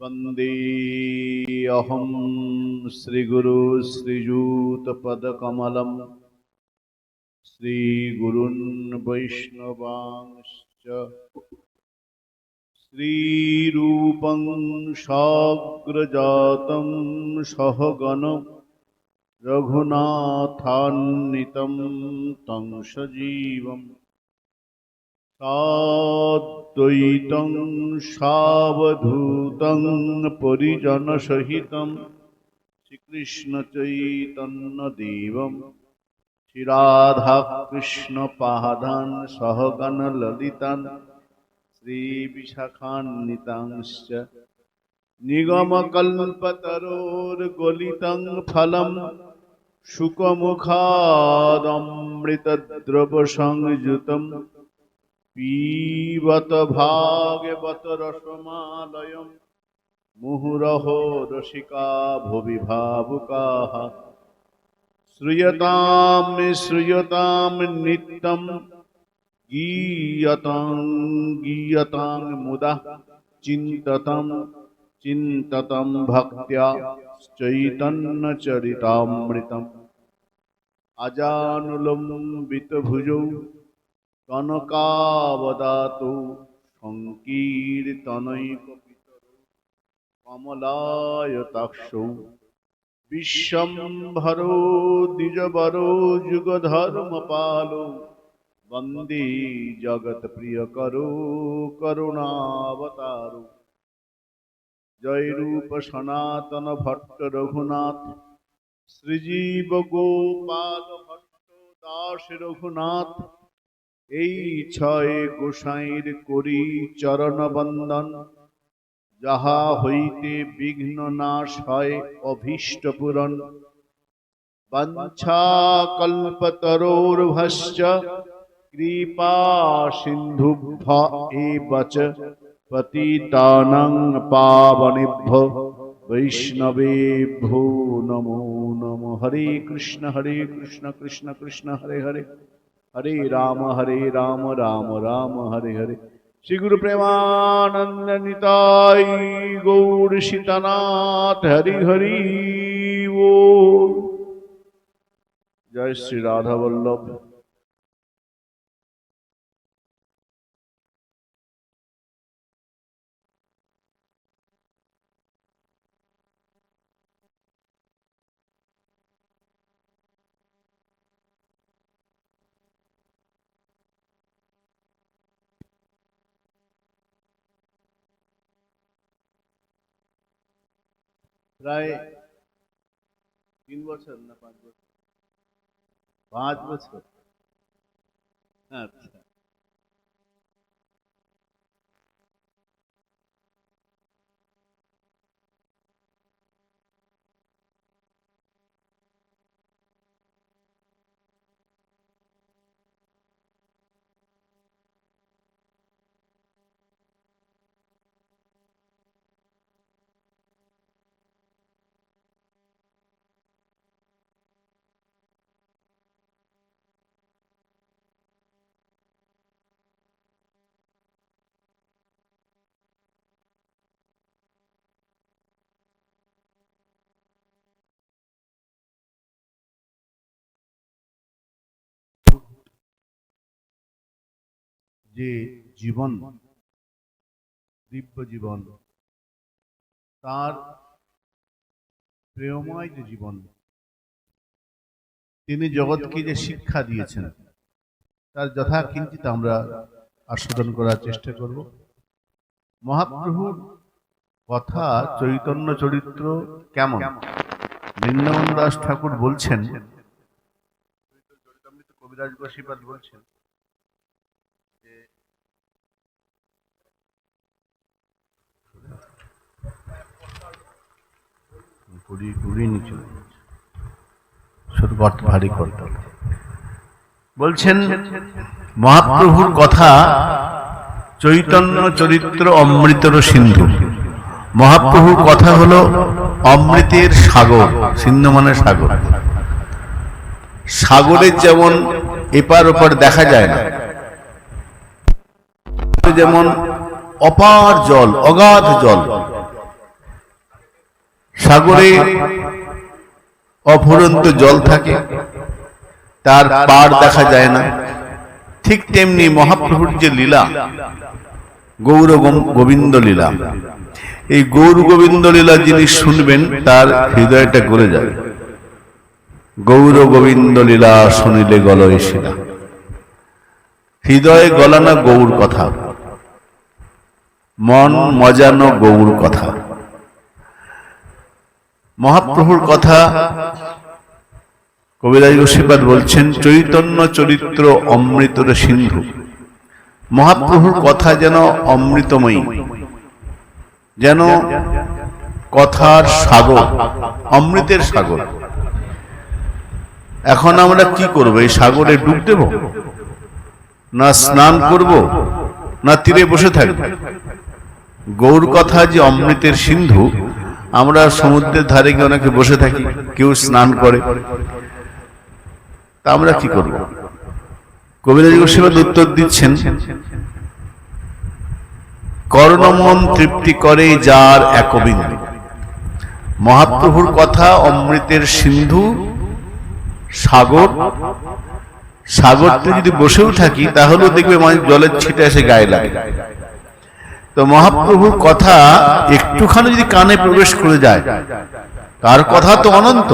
वंदे अहम श्रीगुरु श्रीयुतपदकमलं श्रीगुरून् वैष्णवांश्च श्रीरूपं साग्रजातं सहगण रघुनाथान्वितं तं सजीवम् साद्वैतं सावधूतं परिजनसहितं श्रीकृष्णचैतन्यदेवं श्रीराधाकृष्णपादान् सहगणललितान् श्रीविशाखान्वितांश्च निगमकल्पतरोर्गलितं फलं शुकमुखादमृतद्रवसंयुतं पीबत भागवत रसमालयं मुहुरहो रसिका भुवि भावुकाः श्रूयतां नित्यं गीयतां मुदा चिन्ततं भक्त्या चैतन्यचरितामृतम् अजानुलम्बितभुजौ कनकावदातु संकीर्तनैकपितरौ कमलायताक्षौ विश्वम्भरो द्विजवरो युगधर्मपालो वन्दे जगत्प्रियकरो करुणावतारो। जय रूप सनातन भट्ट रघुनाथ श्रीजीव गोपाल भट्ट दास रघुनाथ এই ছয় গোসাইর করি চরণ বন্দন যাহা হইতে বিঘ্ন নাশ হয় অভীষ্ট পূরণ বাঞ্ছা কল্পতরোর্ভশ্চ কৃপা সিন্ধুভ্য এব চ পতিতানাং পাবনেভ্যো বৈষ্ণবেভ্যো নমো নমঃ। হরে কৃষ্ণ কৃষ্ণ কৃষ্ণ হরে হরে हरे राम राम राम हरे हरे। श्री गुरु प्रेमानंद निताई गौर सीतानाथ हरि हरि वो। जय श्री राधा वल्लभ। প্রায় 3 বছর না 5 বছর 5 বছর। আচ্ছা যে জীবন দিব্য জীবন তার প্রেমময় যে জীবন তিনি জগৎকে যে শিক্ষা দিয়েছেন তার যথাকিঞ্চিত আমরা আস্বাদন করার চেষ্টা করব। মহাপ্রভুর কথা চৈতন্য চরিত্র কেমন বৃন্দাবন দাস ঠাকুর বলছেন, কবিরাজ গোস্বামী বলছেন বলছেন মহাপ্রভুর কথা চৈতন্য চরিত্র অমৃতর সিন্ধু। মহাপ্রভুর কথা হলো অমৃতের সাগর, সিন্ধু মানে সাগর। সাগরের যেমন এপার ওপার দেখা যায় না, যেমন অপার জল, অগাধ জল, সাগরে অফুরন্ত জল থাকে, তার পার দেখা যায় না। ঠিক তেমনি মহাপ্রভুর যে লীলা, গৌর গোবিন্দ লীলা, এই গৌর গোবিন্দ লীলা যিনি শুনবেন তার হৃদয়টা গলে যায়। গৌর গোবিন্দ লীলা শুনিলে গলয় শিলা। হৃদয়ে গলানো গৌর কথা, মন মজানো গৌর কথা। মহাপ্রভুর কথা কবিরাজ গোস্বামীপাদ বলছেন, চৈতন্য চরিত্র অমৃতর সিন্ধু। মহাপ্রভুর কথা যেন অমৃতময়ী, যেন কথার সাগর, অমৃতের সাগর। এখন আমরা কি করব? এই সাগরে ডুব দেব, না স্নান করব, না তীরে বসে থাকব? গৌর কথা যে অমৃতের সিন্ধু, আমরা সমুদ্রের ধারে গিয়ে অনেকে বসে থাকি, কেউ স্নান করে, তা আমরা কি করব? কবিরাজ গোস্বামীপাদ উত্তর দিচ্ছেন, কর্ণমন তৃপ্তি করে যার একবিন্দু। মহাপ্রভুর কথা অমৃতের সিন্ধু, সাগর। সাগরতে যদি বসেও থাকি তাহলেও দেখবে মানুষ জলের ছিটে এসে গায়ে লাগে। তো মহাপ্রভুর কথা একটুখানি যদি কানে প্রবেশ করে যায়, তার কথা তো অনন্ত,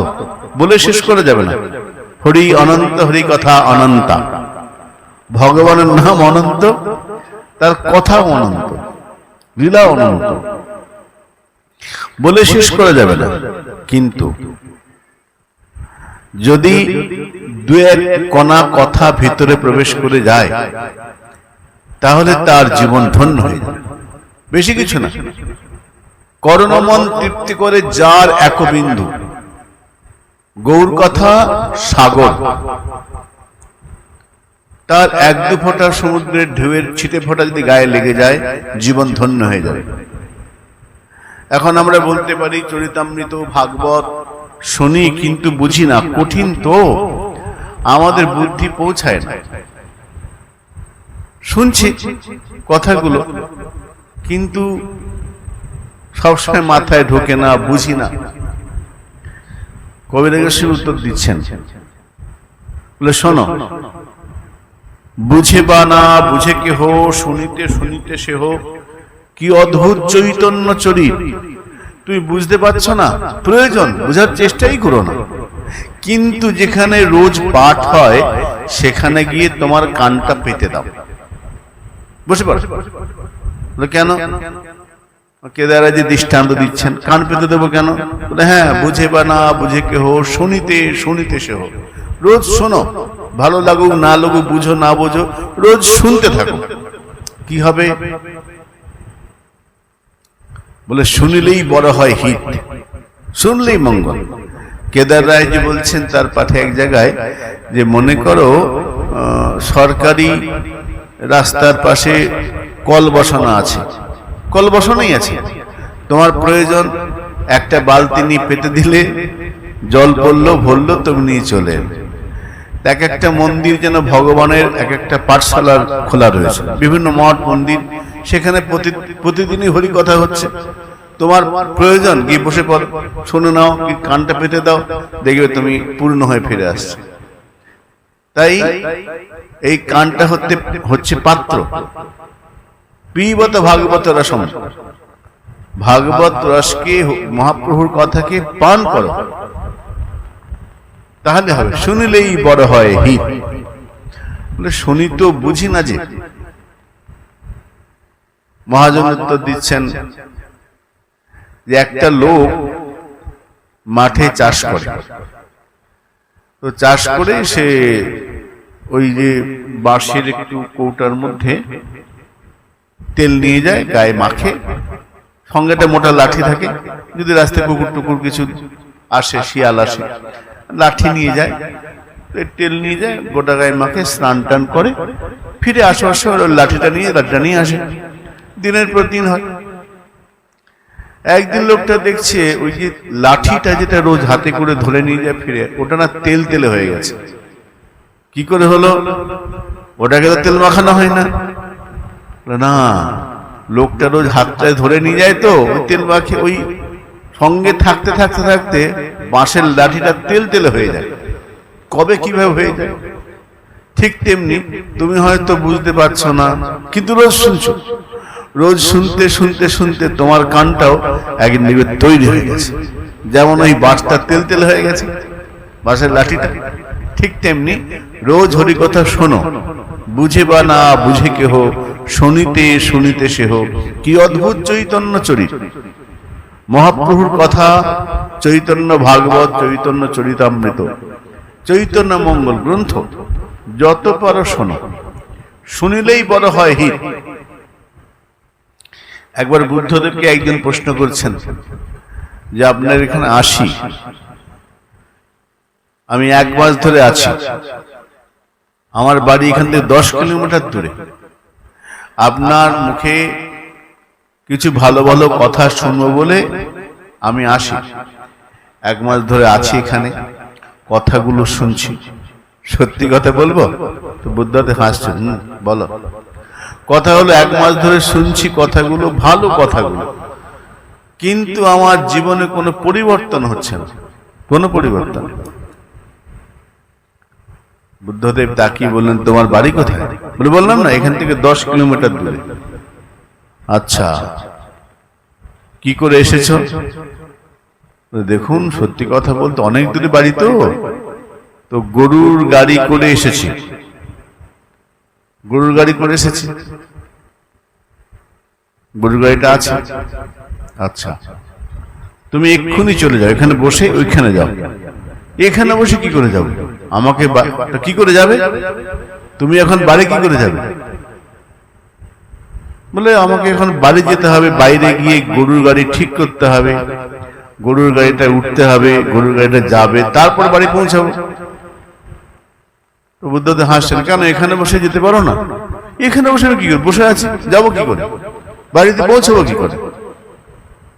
বলে শেষ করা যাবে না। হরি অনন্ত, হরি কথা অনন্তা। ভগবানের নাম অনন্ত, তার কথা অনন্ত, লীলা অনন্ত, বলে শেষ করা যাবে না। কিন্তু যদি দু এক কণা কথা ভিতরে প্রবেশ করে যায়, তাহলে তার জীবন ধন্য হয়ে যায়। বেশি কিছু না, কর্ণমন তৃপ্তি করে যার একবিন্দু। গৌর কথা সাগর, তার এক দু ফোঁটা সমুদ্রের ঢেউয়ের ছিটে ফোঁটা যদি গায়ে লেগে যায়, জীবন ধন্য হয়ে যাবে। এখন আমরা বলতে পারি চরিতামৃত ভাগবত শুনি, কিন্তু বুঝি না, কঠিন তো, আমাদের বুদ্ধি পৌঁছায় না। শুনছি কথাগুলো, কিন্তু সবসময় মাথায় ঢোকে না, বুঝি না। কবিরাজ গোস্বামী উত্তর দিচ্ছেন, বলে শোনো, বুঝে বা না বুঝে কেহ, শুনিতে শুনিতে সেহ কি অদ্ভুত চৈতন্য চরিত। তুমি বুঝতে পারছো না, প্রয়োজন বুঝার চেষ্টাই করো না। কিন্তু যেখানে রোজ পাঠ হয় সেখানে গিয়ে তোমার কানটা পেতে দাও, বসে পড়ো। কেন? কেদারাজি দৃষ্টান্ত দিচ্ছেন, কান পেতে দেবো কেন? হ্যাঁ, বুঝে বা না বুঝে কেহ, শুনিতে শুনিতে সেহ। রোজ শোনো, ভালো লাগুক না লাগুক, বুঝো না বুঝো, রোজ শুনতে থাকো। কি হবে? বলে শুনিলেই বড় হয় হিত, শুনলেই মঙ্গল। কেদার রায়জি বলছেন তার পাঠে এক জায়গায়, যে মনে করো সরকারি রাস্তার পাশে কল বসানো আছে, কল বসানোই আছে, তোমার প্রয়োজন একটা বালতি নিয়ে পেতে দিলে, জল পড়লো, ভরলো, তুমি নিয়ে চলে। এক একটা মন্দির যেন ভগবানের এক একটা পাঠশালার খোলা রয়েছে, বিভিন্ন মঠ মন্দির, সেখানে প্রতিদিনই হরি কথা হচ্ছে। তোমার প্রয়োজন গিয়ে বসে পড়ো, শুনে নাও, কি কানটা পেতে দাও, দেখবে তুমি পূর্ণ হয়ে ফিরে আসছে। তাই এই কানটা হচ্ছে পাত্র। পিবত ভাগবত রসম, ভাগবত রসকে, মহাপ্রভুর কথাকে পান করো, তাহলে হবে। শুনিলেই বড় হয় হিত। বলে শুনি তো বুঝি না যে। মহাজন উত্তর দিচ্ছেন যে একটা লোক মাঠে চাষ করে, তো চাষ করে সে ওই যে বাঁশের একটু কৌটার মধ্যে তেল নিয়ে যায়, গায়ে মাখে, সঙ্গে একটা মোটা লাঠি থাকে, যদি রাস্তায় কুকুর টুকুর কিছু আসে, শিয়াল আসে, লাঠি নিয়ে যায়, তেল নিয়ে যায়, গোটা গায়ে মাখে, স্নান টান করে, ফিরে আসার সময় লাঠিটা নিয়ে আসে। দিনের পর দিন হয়। একদিন লোকটা দেখছে ওই যে লাঠিটা যেটা রোজ হাতে করে ধরে নিয়ে যায় ফিরে, ওটা না তেল তেলে হয়ে গেছে। কি করে হলো? ওটাকে তো তেল মাখানো হয় না। না, লোকটা রোজ হাতটায় ধরে নিয়ে যায়, তো ওই তেল মাখে, ওই সঙ্গে থাকতে থাকতে থাকতে বাঁশের লাঠিটা তেল তেলে হয়ে যায়। কবে কিভাবে হয়ে যায়? ঠিক তেমনি তুমি হয়তো বুঝতে পারছো না, কিন্তু রোজ শুনছো। রোজ শুনতে শুনতে শুনতে তোমার কানটাও একদিন তৈরি হয়ে গেছে। যেমন ওই বাঁশটা তেল তেল হয়ে গেছে, বাঁশের লাঠিটা, ঠিক তেমনি রোজ হরি কথা শোনো, বুঝে বা না বুঝে কেহ, শুনিতে শুনিতে সেহ। কি অদ্ভুত চৈতন্য চরিত! মহাপ্রভুর কথা, চৈতন্য ভাগবত, চৈতন্য চরিতামৃত, চৈতন্য মঙ্গল গ্রন্থ যত পারো শোনো, শুনিলেই বড় হয় হিত। একবার বুদ্ধদেবকে একজন প্রশ্ন করছেন যে আপনার এখানে আসি, আমি 1 মাস ধরে আছি, আমার বাড়ি এখান থেকে 10 কিলোমিটার দূরে, আপনার মুখে কিছু ভালো ভালো কথা শুনবো বলে আমি আসি। 1 মাস ধরে আছি এখানে, কথাগুলো শুনছি, সত্যি কথা বলবো? তো বুদ্ধদেব হাসছেন, বলো। কথা হলো 1 মাস ধরে শুনছি কথাগুলো, ভালো কথাগুলো, কিন্তু আমার জীবনে কোনো পরিবর্তন হচ্ছে না, কোনো পরিবর্তন। বুদ্ধদেব তাকিয়ে বললেন, তোমার বাড়ি কোথায়? বলে, বললাম না এখান থেকে 10 কিলোমিটার দূরে। আচ্ছা, কি করে এসেছো? দেখুন, সত্যি কথা বলতে অনেক দূরে বাড়ি, তো গরুর গাড়ি করে এসেছি। গরুর গাড়ি করে এসেছি, গরুর গাড়িটা আছে। আচ্ছা, তুমি এক্ষুনি চলে যাও, এখানে বসে ওইখানে যাও। এখানে বসে কি করে যাবে? আমাকে কি করে যাবে? তুমি এখন বাড়ি কি করে যাবে? বলে, আমাকে এখন বাড়ি যেতে হবে, বাইরে গিয়ে গরুর গাড়ি ঠিক করতে হবে, গরুর গাড়িটা উঠতে হবে, গরুর গাড়িটা যাবে, তারপর বাড়ি পৌঁছাবো। বুদ্ধদেব হাসছেন, কেন এখানে বসে যেতে পারো না? এখানে বসে কি করে? বসে আছি, যাবো কি করে? বাড়িতে পৌঁছাবো কি করে?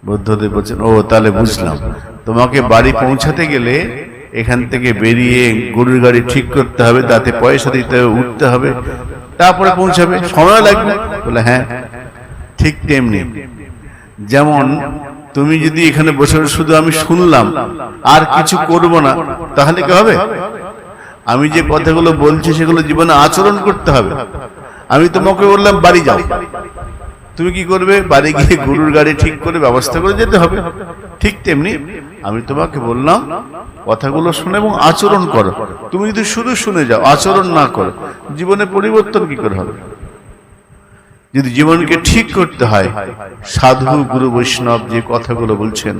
বুদ্ধদেব বলছেন, ও তাহলে বুঝলাম, তোমাকে বাড়ি পৌঁছাতে গেলে এখান থেকে বেরিয়ে গরুর গাড়ি ঠিক করতে হবে, তাতে পয়সা দিতে হবে, উঠতে হবে, তারপরে পৌঁছাবে, সময় লাগবে। বলে, হ্যাঁ ঠিক তেমনি, যেমন তুমি যদি এখানে বসে শুধু আমি শুনলাম আর কিছু করব না, তাহলে কি হবে? আমি যে কথাগুলো বলছি সেগুলো জীবনে আচরণ করতে হবে। আমি তোমাকে বললাম বাড়ি যাও, তুমি কি করবে? বাড়ি গিয়ে গরুর গাড়ি ঠিক করে ব্যবস্থা করে যেতে হবে। ঠিক তেমনি আমি তোমাকে বললাম কথাগুলো শুনে এবং আচরণ করো। তুমি যদি শুধু শুনে যাও, আচরণ না করো, জীবনে পরিবর্তন কি করে হবে? যদি জীবনকে ঠিক করতে হয়, সাধু গুরু বৈষ্ণব যে কথাগুলো বলছেন,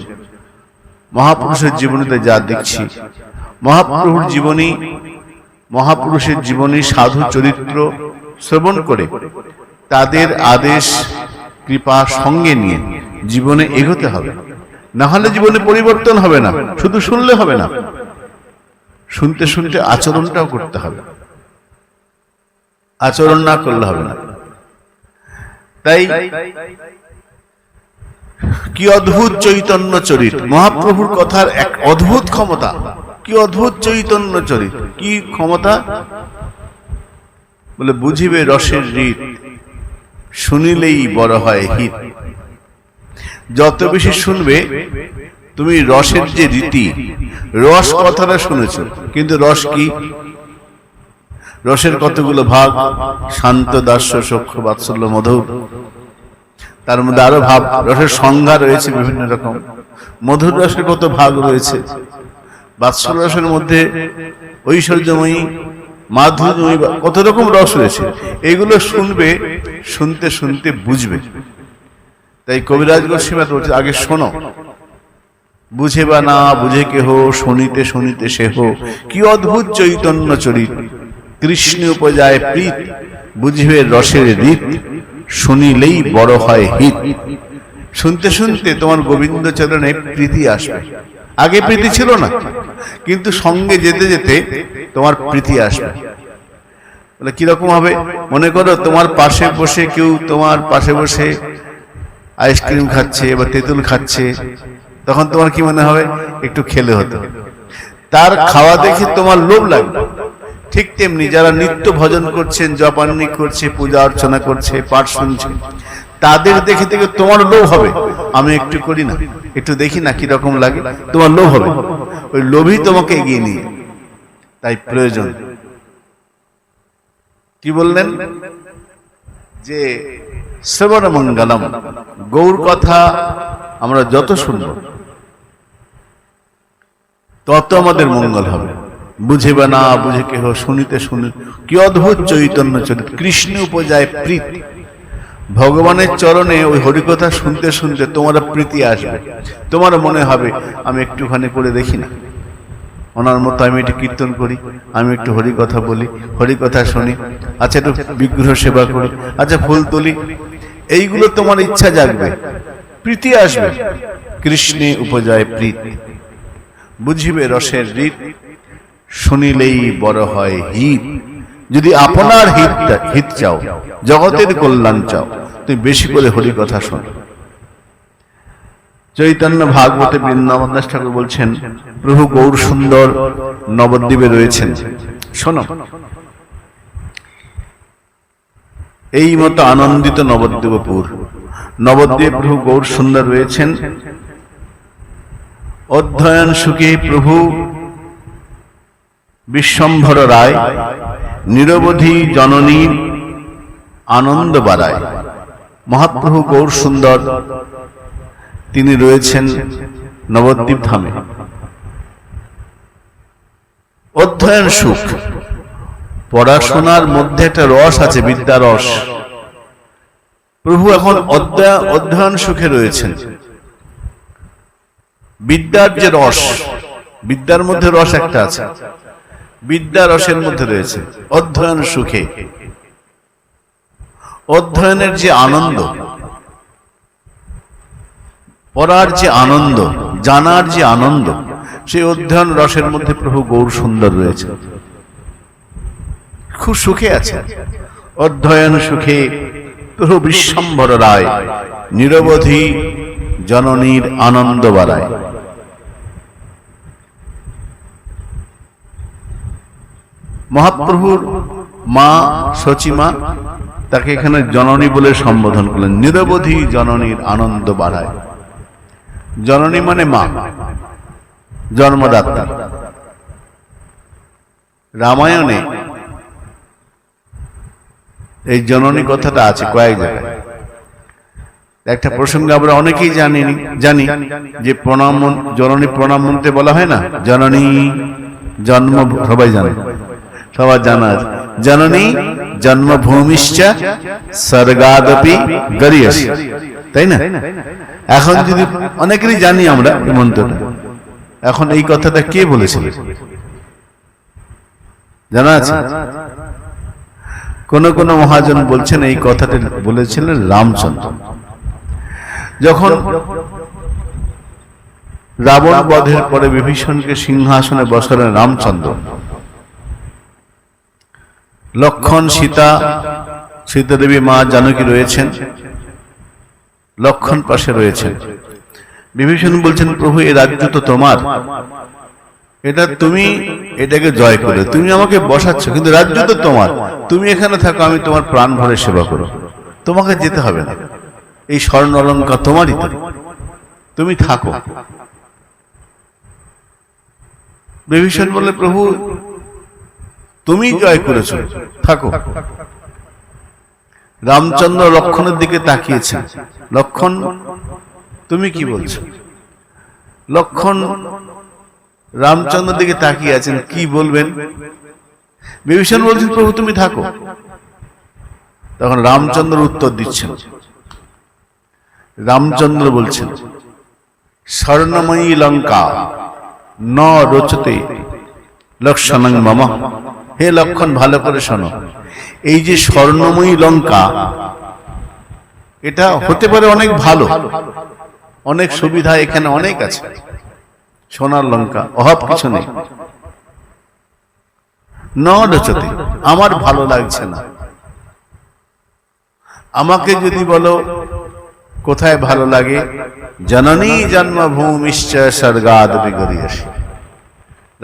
মহাপুরুষের জীবনীতে যা দেখছি, মহাপ্রভুর জীবনী, মহাপুরুষের জীবনী, সাধু চরিত্র শ্রবণ করে তাদের আদেশ কৃপা সঙ্গে নিয়ে জীবনে এগোতে হবে, না হলে জীবনে পরিবর্তন হবে না। শুধু শুনলে হবে না, শুনতে শুনতে আচরণটাও করতে হবে, আচরণ না করলে হবে না। তাই কি অদ্ভুত চৈতন্য চরিত! মহাপ্রভুর কথার এক অদ্ভুত ক্ষমতা, কি অদ্ভুত চৈতন্য চরিত! কি ক্ষমতা? বলে, বুঝিবে রসের রীত, শুনিলেই বড় হয় হিত। যত বেশি শুনবে তুমি রসের যে রীতি, রস কথাটা শুনেছ, কিন্তু রস কি? রসের কতগুলো ভাগ, শান্ত, দাস্য, সখ্য, বাৎসল্য, মধুর। তার মধ্যে আরো ভাব, রসের সংজ্ঞা রয়েছে বিভিন্ন রকম। মধুর রসের কত ভাগ রয়েছে, বাৎসল্য রসের মধ্যে ঐশ্বর্যময়ী, মাধুর্যময়ী, কত রকম রস রয়েছে। এগুলো শুনবে, শুনতে শুনতে বুঝবে। তাই কবিরাজ গোস্বামী বলছে, আগে শোনো, বুঝে বা না বুঝে কেহ, শুনিতে শুনিতে সেহ। কি অদ্ভুত চৈতন্য চরিত, কৃষ্ণ উপজায় প্রীত, বুঝিবে রসের রীত, শুনিলেই বড় হয় হিত। শুনতে শুনতে তোমার গোবিন্দ চরণে প্রীতি আসবে। আগে প্রীতি ছিল না, কিন্তু সঙ্গে যেতে যেতে তোমার প্রীতি আসবে। বলে, কিরকম হবে? মনে করো তোমার পাশে বসে কেউ তোমার পাশে বসে আইসক্রিম খাচ্ছে বা তেঁতুল খাচ্ছে, তখন তোমার কি মনে হবে? একটু খেলে হতো। তার খাওয়া দেখে তোমার লোভ লাগবে। ঠিক তেমনি যারা নিত্য ভজন করছেন, জপান্নি করছে, পূজা অর্চনা করছে, পাঠ শুনছে, তাদের দেখে দেখে তোমার লোভ হবে, আমি একটু করি না, একটু দেখি না কিরকম লাগে, তোমার লোভ হবে, ওই লোভই তোমাকে এগিয়ে নিয়ে। তাই প্রয়োজন কি বললেন যে শ্রবণ মঙ্গলম, গৌর কথা আমরা যত শুনব তত আমাদের মঙ্গল হবে। বুঝে বা না বুঝে কেহ শুনিতে শুনি কি অদ্ভুত চৈতন্য চরিত, কৃষ্ণ উপজায় প্রীতি। ভগবানের চরণে ওই হরিকথা শুনতে শুনতে তোমার প্রীতি আসবে, তোমার মনে হবে আমি একটুখানি করে দেখি না, ওনার মতো আমি একটু কীর্তন করি, আমি একটু হরিকথা বলি, হরিকথা শুনি, আচ্ছা একটু বিগ্রহ সেবা করি, আচ্ছা ফুল তুলি, এইগুলো তোমার ইচ্ছা জাগবে, প্রীতি আসবে। কৃষ্ণে উপজায় প্রীতি, বুঝিবে রসের রীত, শুনিলেই বড় হয় হিত। যদি আপনার হিত চাও, জগতের কল্যাণ চাও, তুমি বেশি করে হরিকথা শোনো। চৈতন্য ভাগবতে বৃন্দাবন দাস ঠাকুর বলছেন, প্রভু গৌর সুন্দর নবদ্বীপে রয়েছেন। শোনো, এই মতো আনন্দিত নবদ্বীপপুর, নবদ্বীপ প্রভু গৌর সুন্দর রয়েছেন। অধ্যয়ন সুখে প্রভু বিশ্বম্ভর রায়, নিরবধি জননীর আনন্দ বাড়ায়। মহাপ্রভু গৌর সুন্দর তিনি রয়েছেন নবদ্বীপ ধামে। অধ্যয়ন সুখ, পড়াশোনার মধ্যে একটা রস আছে, বিদ্যা রস। প্রভু এখন অধ্যয়ন সুখে রয়েছেন। বিদ্যার যে রস, বিদ্যার মধ্যে রস একটা আছে, বিদ্যা রসের মধ্যে রয়েছে অধ্যয়ন সুখে। অধ্যয়নের যে আনন্দ, পড়ার যে আনন্দ, জানার যে আনন্দ, সেই অধ্যয়ন রসের মধ্যে প্রভু গৌর সুন্দর রয়েছে, খুব সুখে আছে। অধ্যয়ন সুখে প্রভু বিশ্বম্ভর রায়, নিরবধি জননীর আনন্দ বাড়ায়। মহাপ্রভুর মা সচিমা তাকে এখানে জননী বলে সম্বোধন করলেন, নিরবধি জননীর আনন্দ বাড়ায়। জননী মানে মা, জন্মদাত্রী। রামায়ণে এই জননী কথাটা আছে কয়েক জায়গায়। একটা প্রসঙ্গে আমরা অনেকেই জানি যে প্রণাম, জননী প্রণাম মন্ত্রে বলা হয় না, জননী জন্ম, সবাই জানে, সবার জানা আছে, জননী জন্মভূমিশ্চ স্বর্গাদপি গরীয়সী, তাই না? এখন যদি অনেকেরই জানি আমরা এই মন্ত্রটা, এখন এই কথাটা কে বলেছিল জানা আছে? কোন কোন মহাজন বলছেন এই কথাটা বলেছিলেন রামচন্দ্র। যখন রাবণ বধের পরে বিভীষণকে সিংহাসনে বসালেন রামচন্দ্র, লক্ষণ, সীতা দেবী মা জানকী রয়েছেন, লক্ষণ পাশে রয়েছেন। বিভীষণ বলছেন, প্রভু এই রাজ্য তো তোমার, এটা তুমি এটাকে জয় করে তুমি আমাকে বসাচ্ছ, কিন্তু রাজ্য তো তোমার, তুমি এখানে থাকো, আমি তোমার প্রাণ ভরে সেবা করো, তোমাকে যেতে হবে না, এই স্বর্ণ অলঙ্কার তোমারই তো, তুমি থাকো। বিভীষণ বলে, প্রভু তুমি জয় করেছো, থাকো। রামচন্দ্র লক্ষণের দিকে তাকিয়েছেন, লক্ষণ তুমি কি বলছো? লক্ষণ রামচন্দ্রের দিকে তাকিয়ে আছেন, কি বলবেন? বিভীষণ বলছেন, প্রভু তুমি থাকো। তখন রামচন্দ্র উত্তর দিচ্ছেন, রামচন্দ্র বলছেন, স্বর্ণময়ী লঙ্কা ন রোচতে লক্ষণং মম। হে লক্ষণ, ভালো করে শোনো, এই যে স্বর্ণময়ী লঙ্কা, এটা হতে পারে অনেক ভালো, অনেক সুবিধা এখানে অনেক আছে, সোনার লঙ্কা, অভাব কিছু নেই। ন রোচতে, আমার ভালো লাগছে না। আমাকে যদি বলো কোথায় ভালো লাগে, জননী জন্মভূমিশ্চ স্বর্গাদপি গরীয়সী।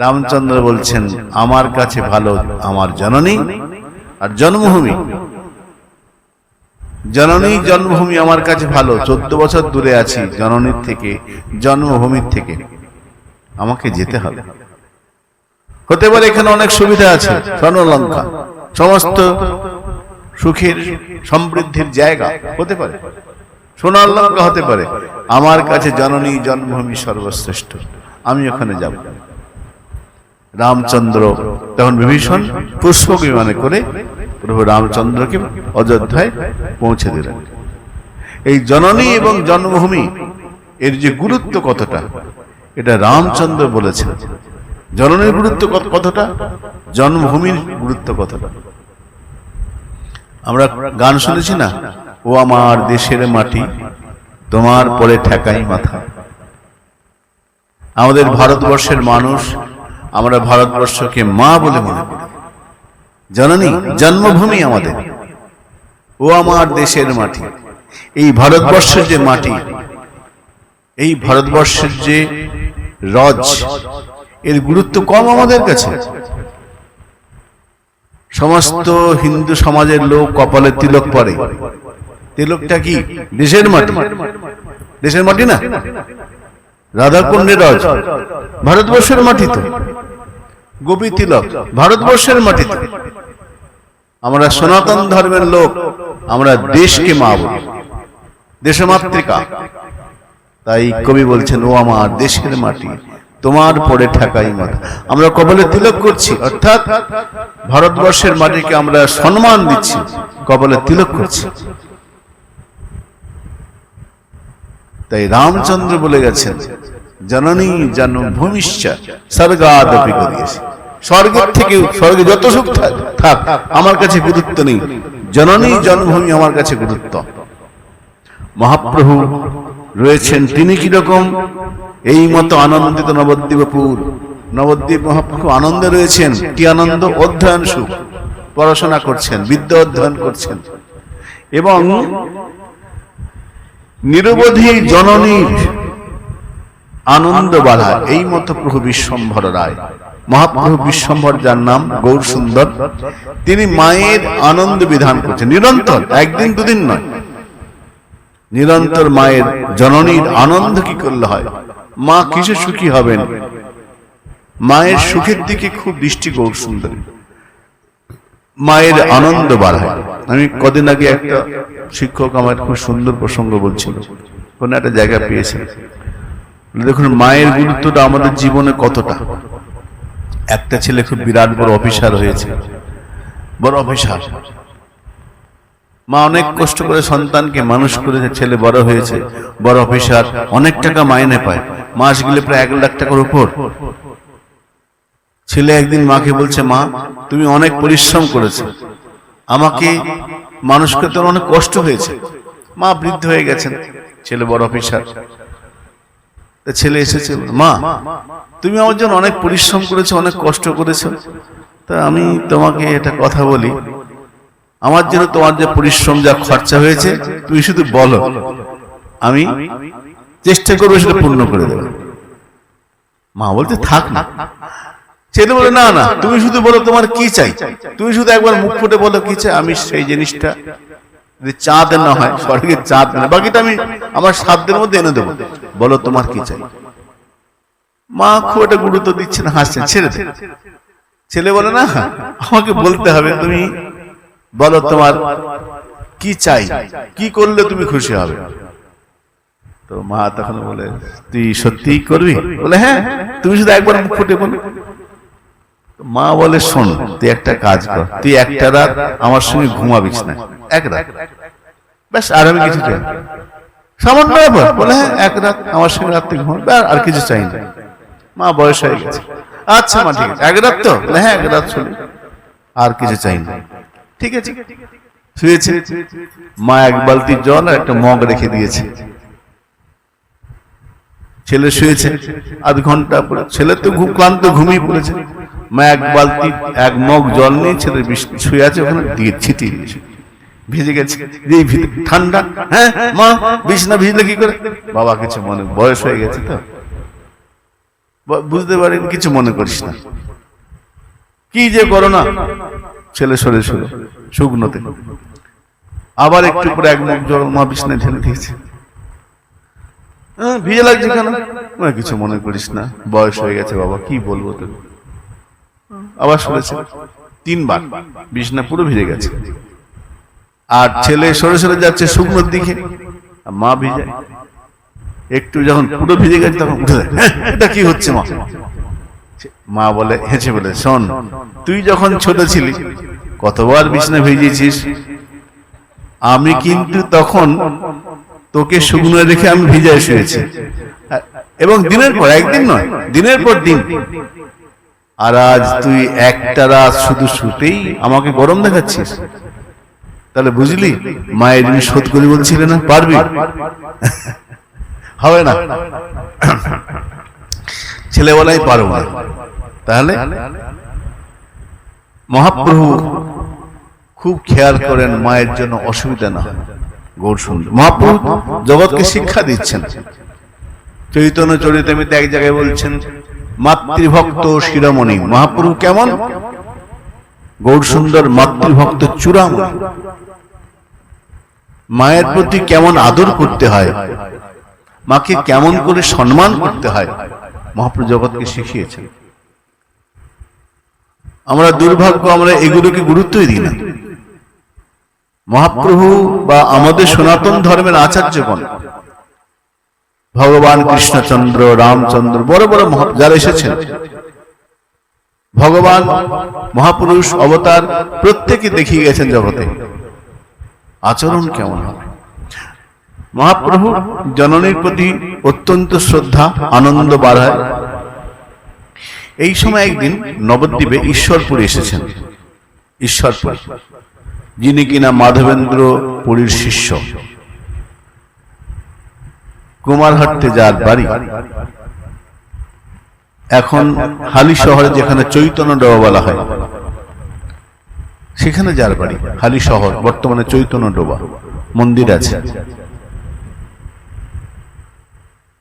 রামচন্দ্র বলছেন, আমার কাছে ভালো আমার জননী আর জন্মভূমি। জননী জন্মভূমি আমার কাছে ভালো, 14 বছর দূরে আছি জননীর থেকে, জন্মভূমির থেকে, আমাকে যেতে হবে। হতে পারে এখানে অনেক সুবিধা আছে, স্বর্ণলঙ্কা, সমস্ত সুখের সমৃদ্ধির জায়গা হতে পারে, সোনার লঙ্কা হতে পারে, আমার কাছে জননী জন্মভূমি সর্বশ্রেষ্ঠ, আমি ওখানে যাব। রামচন্দ্র তখন বিভীষণ পুষ্পক বিমানে করে প্রভু রামচন্দ্রকে অযোধ্যায় পৌঁছে দিলেন। এই জননী এবং জন্মভূমি এর যে গুরুত্ব কতটা, এটা রামচন্দ্র বলেছেন। জননীর গুরুত্ব কতটা, জন্মভূমির গুরুত্ব কতটা। আমরা গান শুনেছি না, ও আমার দেশের মাটি, তোমার পরে ঠেকাই মাথা। আমাদের ভারতবর্ষের মানুষ, আমরা ভারতবর্ষকে মা বলে মনে করি। জননী জন্মভূমি আমাদের, ও আমার দেশের মাটি। এই ভারতবর্ষের যে মাটি, এই ভারতবর্ষের যে রজ, এর গুরুত্ব কম আমাদের কাছে। সমস্ত হিন্দু সমাজের লোক কপালে তিলক পরে, তিলকটা কি দেশের মাটি, দেশের মাটি না, রাধাকুণ্ডের রজ ভারতবর্ষের মাটি তো, গোপী তিলক ভারতবর্ষের মাটি তো। আমরা সনাতন ধর্মের লোক, আমরা দেশকে মা বলি, দেশমাতৃকা। তাই কবি বলছেন, ও আমার দেশের মাটি, তোমার পরে ঠেকাই মাথা। আমরা কপালে তিলক করছি, অর্থাৎ ভারতবর্ষের মাটিকে আমরা সম্মান দিচ্ছি, কপালে তিলক করছি। তাই রামচন্দ্র বলে গেছেন, জননী জন্মভূমিশ্চ স্বর্গাদপি গরীয়সী। স্বর্গের থেকে, স্বর্গে যত সুখ থাক আমার কাছে গুরুত্ব নেই, জননী জন্মভূমি আমার কাছে গুরুত্ব। মহাপ্রভু রয়েছেন, তিনি কিরকম, এই মতো আনন্দিত নবদ্বীপপুর। নবদ্বীপ মহাপ্রভু আনন্দে রয়েছেন। কি আনন্দ? অধ্যয়ন সুখ, পড়াশোনা করছেন, বিদ্যা অধ্যয়ন করছেন, এবং নিরবধি জননীর আনন্দ বাড়া। এই মতো প্রভু বিশ্বম্ভর রায়, মহাপ্রভু বিশ্বম্ভর, যার নাম গৌর সুন্দর, তিনি মায়ের আনন্দ বিধান করছেন নিরন্তর, একদিন দুদিন নয়, নিরন্তর মায়ের জননীর আনন্দ কি করলে হয়, মা কিসে সুখী হবেন, মায়ের সুখের দিকে খুব দৃষ্টি গৌর সুন্দরী, মায়ের আনন্দ বাড়ায়। আমি কদিন আগে একটা শিক্ষক আমার খুব সুন্দর প্রসঙ্গ বলছিল, কোন একটা জায়গা পেয়েছে। দেখুন মায়ের গুরুত্বটা আমাদের জীবনে কতটা। একটা ছেলে খুব বিরাট বড় অফিসার হয়েছে, বড় অফিসার, মা অনেক কষ্ট করে সন্তানকে মানুষ করেছে, ছেলে বড় হয়েছে, বড় অফিসার, অনেক টাকা মাইনে পায়, মাস গেলে প্রায় 1 লাখ টাকার উপর। ছেলে একদিন মাকে বলছে, মা তুমি অনেক পরিশ্রম করেছো, আমাকে মানুষ করতে অনেক কষ্ট হয়েছে। মা বৃদ্ধ হয়ে গেছেন, ছেলে বড় অফিসার। ছেলে এসেছে, মা তুমি আমার জন্য অনেক পরিশ্রম করেছো, অনেক কষ্ট করেছো, তা আমি তোমাকে একটা কথা বলি, আমার জন্য তোমার যে পরিশ্রম, যা খরচা হয়েছে, তুমি শুধু বলো, আমি চেষ্টা করবো সেটা পূর্ণ করে দেবো। মা বলতে, থাক না। ছেলে বলে, না না, তুমি শুধু বলো তোমার কি চাই, তুমি শুধু একবার মুখ ফুটে বলো কি চাই, আমি সেই জিনিসটা, যদি চাঁদ না হয়, স্বর্গের চাঁদ না, বাকিটা আমি আমার সাধ্যের মধ্যে এনে দেবো, বলো তোমার কি চাই। মা খুব একটা গুরুত্ব দিচ্ছে না, হাসছেন, ছেড়ে দে। ছেলে বলে, না আমাকে বলতে হবে, তুমি বলো তোমার কি চাই, কি করলে তুমি খুশি হবে। তো মা তখন বলে, তুই সত্যিই করবি? বলে, হ্যাঁ, তুমি শুধু একবার মুখ ফুটে বলো। মা বলে, শোন, তুই একটা কাজ কর, তুই একটা রাত আমার সঙ্গে ঘুমাবিস না, 1 রাত, ব্যাস, আর আমি কিছু চাই, সামান্য ব্যাপার। বলে, হ্যাঁ, 1 রাত আমার সঙ্গে রাত্রে ঘুমাবে, আর কিছু চাই না। মা বয়স হয়ে গেছে, আচ্ছা মা ঠিক আছে, 1 রাত তো? বলে, হ্যাঁ 1 রাত শুনে, আর কিছু চাই না। ঠিক আছে, শুয়েছে। মা 1 বালতি জল আর একটা মগ রেখে দিয়েছে। ছেলে শুয়েছে, আধ ঘন্টা পরে ছেলে তো ক্লান্ত, ঘুমিয়ে পড়েছে। মা 1 বালতি 1 মগ জল নিয়ে ছেলে শুয়ে আছে, ওখানে দিয়ে ছিটিয়ে দিয়েছে, ভিজে গেছে, ঠান্ডা। হ্যাঁ মা, বিছনা ভিজলে কি করে? বাবা কিছু মনে, বয়স হয়ে গেছে তো, বুঝতে পারেন, কিছু মনে করিস না, কি যে করো না। ছেলে সরে শুকনোতে আবার একটু করে এক মগ জল মা বিছানায় ঢেলে দিয়েছে। ভিজে লাগছে কেন? কিছু মনে করিস না, বয়স হয়ে গেছে বাবা, কি বলবো তোকে। আবার শুনেছে 3 বার, বিছানা পুরো ভিজে গেছে। আর ছেলে সরে সরে যাচ্ছে শুকনোর দিকে, মা ভিজে। একটু যখন পুরো ভিজে গেছে তখন উঠে যায়, এটা কি হচ্ছে মা? মা বলে, হেসে বলে, শোন, তুই যখন ছোট ছিলি কতবার বিছানা ভিজিয়েছিস, আমি কিন্তু তখন তোকে শুকনো রেখে আমি ভিজায় শুয়েছি, এবং দিনের পর একদিন নয়, দিনের পর দিন। আর আজ তুই একটা রাত শুধু শুতেই আমাকে গরম দেখাচ্ছিস। তাহলে বুঝলি মায়ের ঋণ শোধ করি বলছিলে না, পারবি? হবে না, ছেলে বলাই পারবো না। তাহলে মহাপ্রভু খুব খেয়াল করেন মায়ের জন্য অসুবিধা না। গৌরসুন্দর মহাপ্রভু জগৎকে শিক্ষা দিচ্ছেন। চৈতন্য চরিতামৃতে এক জায়গায় বলছেন, মাতৃভক্ত শিরোমণি। মহাপ্রভু কেমন? গৌরসুন্দর মাতৃভক্ত চূড়ামণি। মায়ের প্রতি কেমন আদর করতে হয়, মাকে কেমন করে সম্মান করতে হয়, মহাপ্রভু জগৎকে শিখিয়েছেন। আমরা দুর্ভাগ্য, আমরা এগুলোকে গুরুত্বই দিই না। মহাপ্রভু বা আমাদের সনাতন ধর্মের আচার্যগণ, ভগবান কৃষ্ণচন্দ্র, রামচন্দ্র, বড় বড় যারা এসেছেন, ভগবান মহাপুরুষ অবতার, প্রত্যেকে দেখিয়ে গেছেন জগতে আচরণ কেমন হবে। মহাপ্রভু জননীর প্রতি অত্যন্ত শ্রদ্ধা, আনন্দ বাড়ায়। এই সময় একদিন নবদ্বীপে ঈশ্বরপুরী এসেছেন। ঈশ্বরপুরী, যিনি কিনা মাধবেন্দ্র পুরীর শিষ্য, কুমারহাটে যার বাড়ি। এখন হালি শহরে, যেখানে চৈতন্য ডোবা বলা হয়, সেখানে যার বাড়ি হালি শহর, বর্তমানে চৈতন্য ডোবা মন্দির আছে।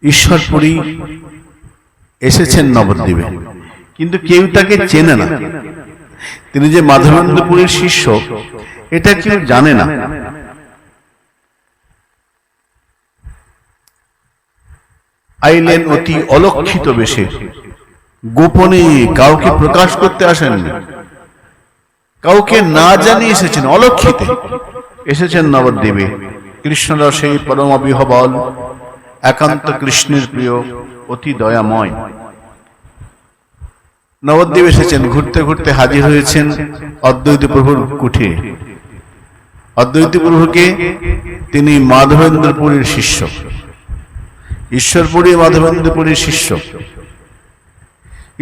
ঈশ্বরপুরী এসেছেন নবদ্বীপে, কিন্তু কেউ তাকে চেনে না। তিনি যে মাধবেন্দ্র পুরীর শিষ্য এটা কেউ জানে না। আইলেন অতি অলক্ষিত বেশে, গোপনে, কাউকে প্রকাশ করতে আসেননি, কাউকে না জানিয়ে এসেছেন, অলক্ষিতে এসেছেন নবদ্বীপে। কৃষ্ণরসে পরম বিহবল, একান্ত কৃষ্ণের প্রিয়, অতি দয়াময়। নবদ্বীপ এসেছেন, ঘুরতে ঘুরতে হাজির হয়েছেন অদ্বৈত প্রভুর কুঠিরে। অদ্বৈত প্রভুকে তিনি মাধবেন্দ্রপুরীর শিষ্য, ঈশ্বরপুরী মাধবেন্দ্রপুরীর শিষ্য।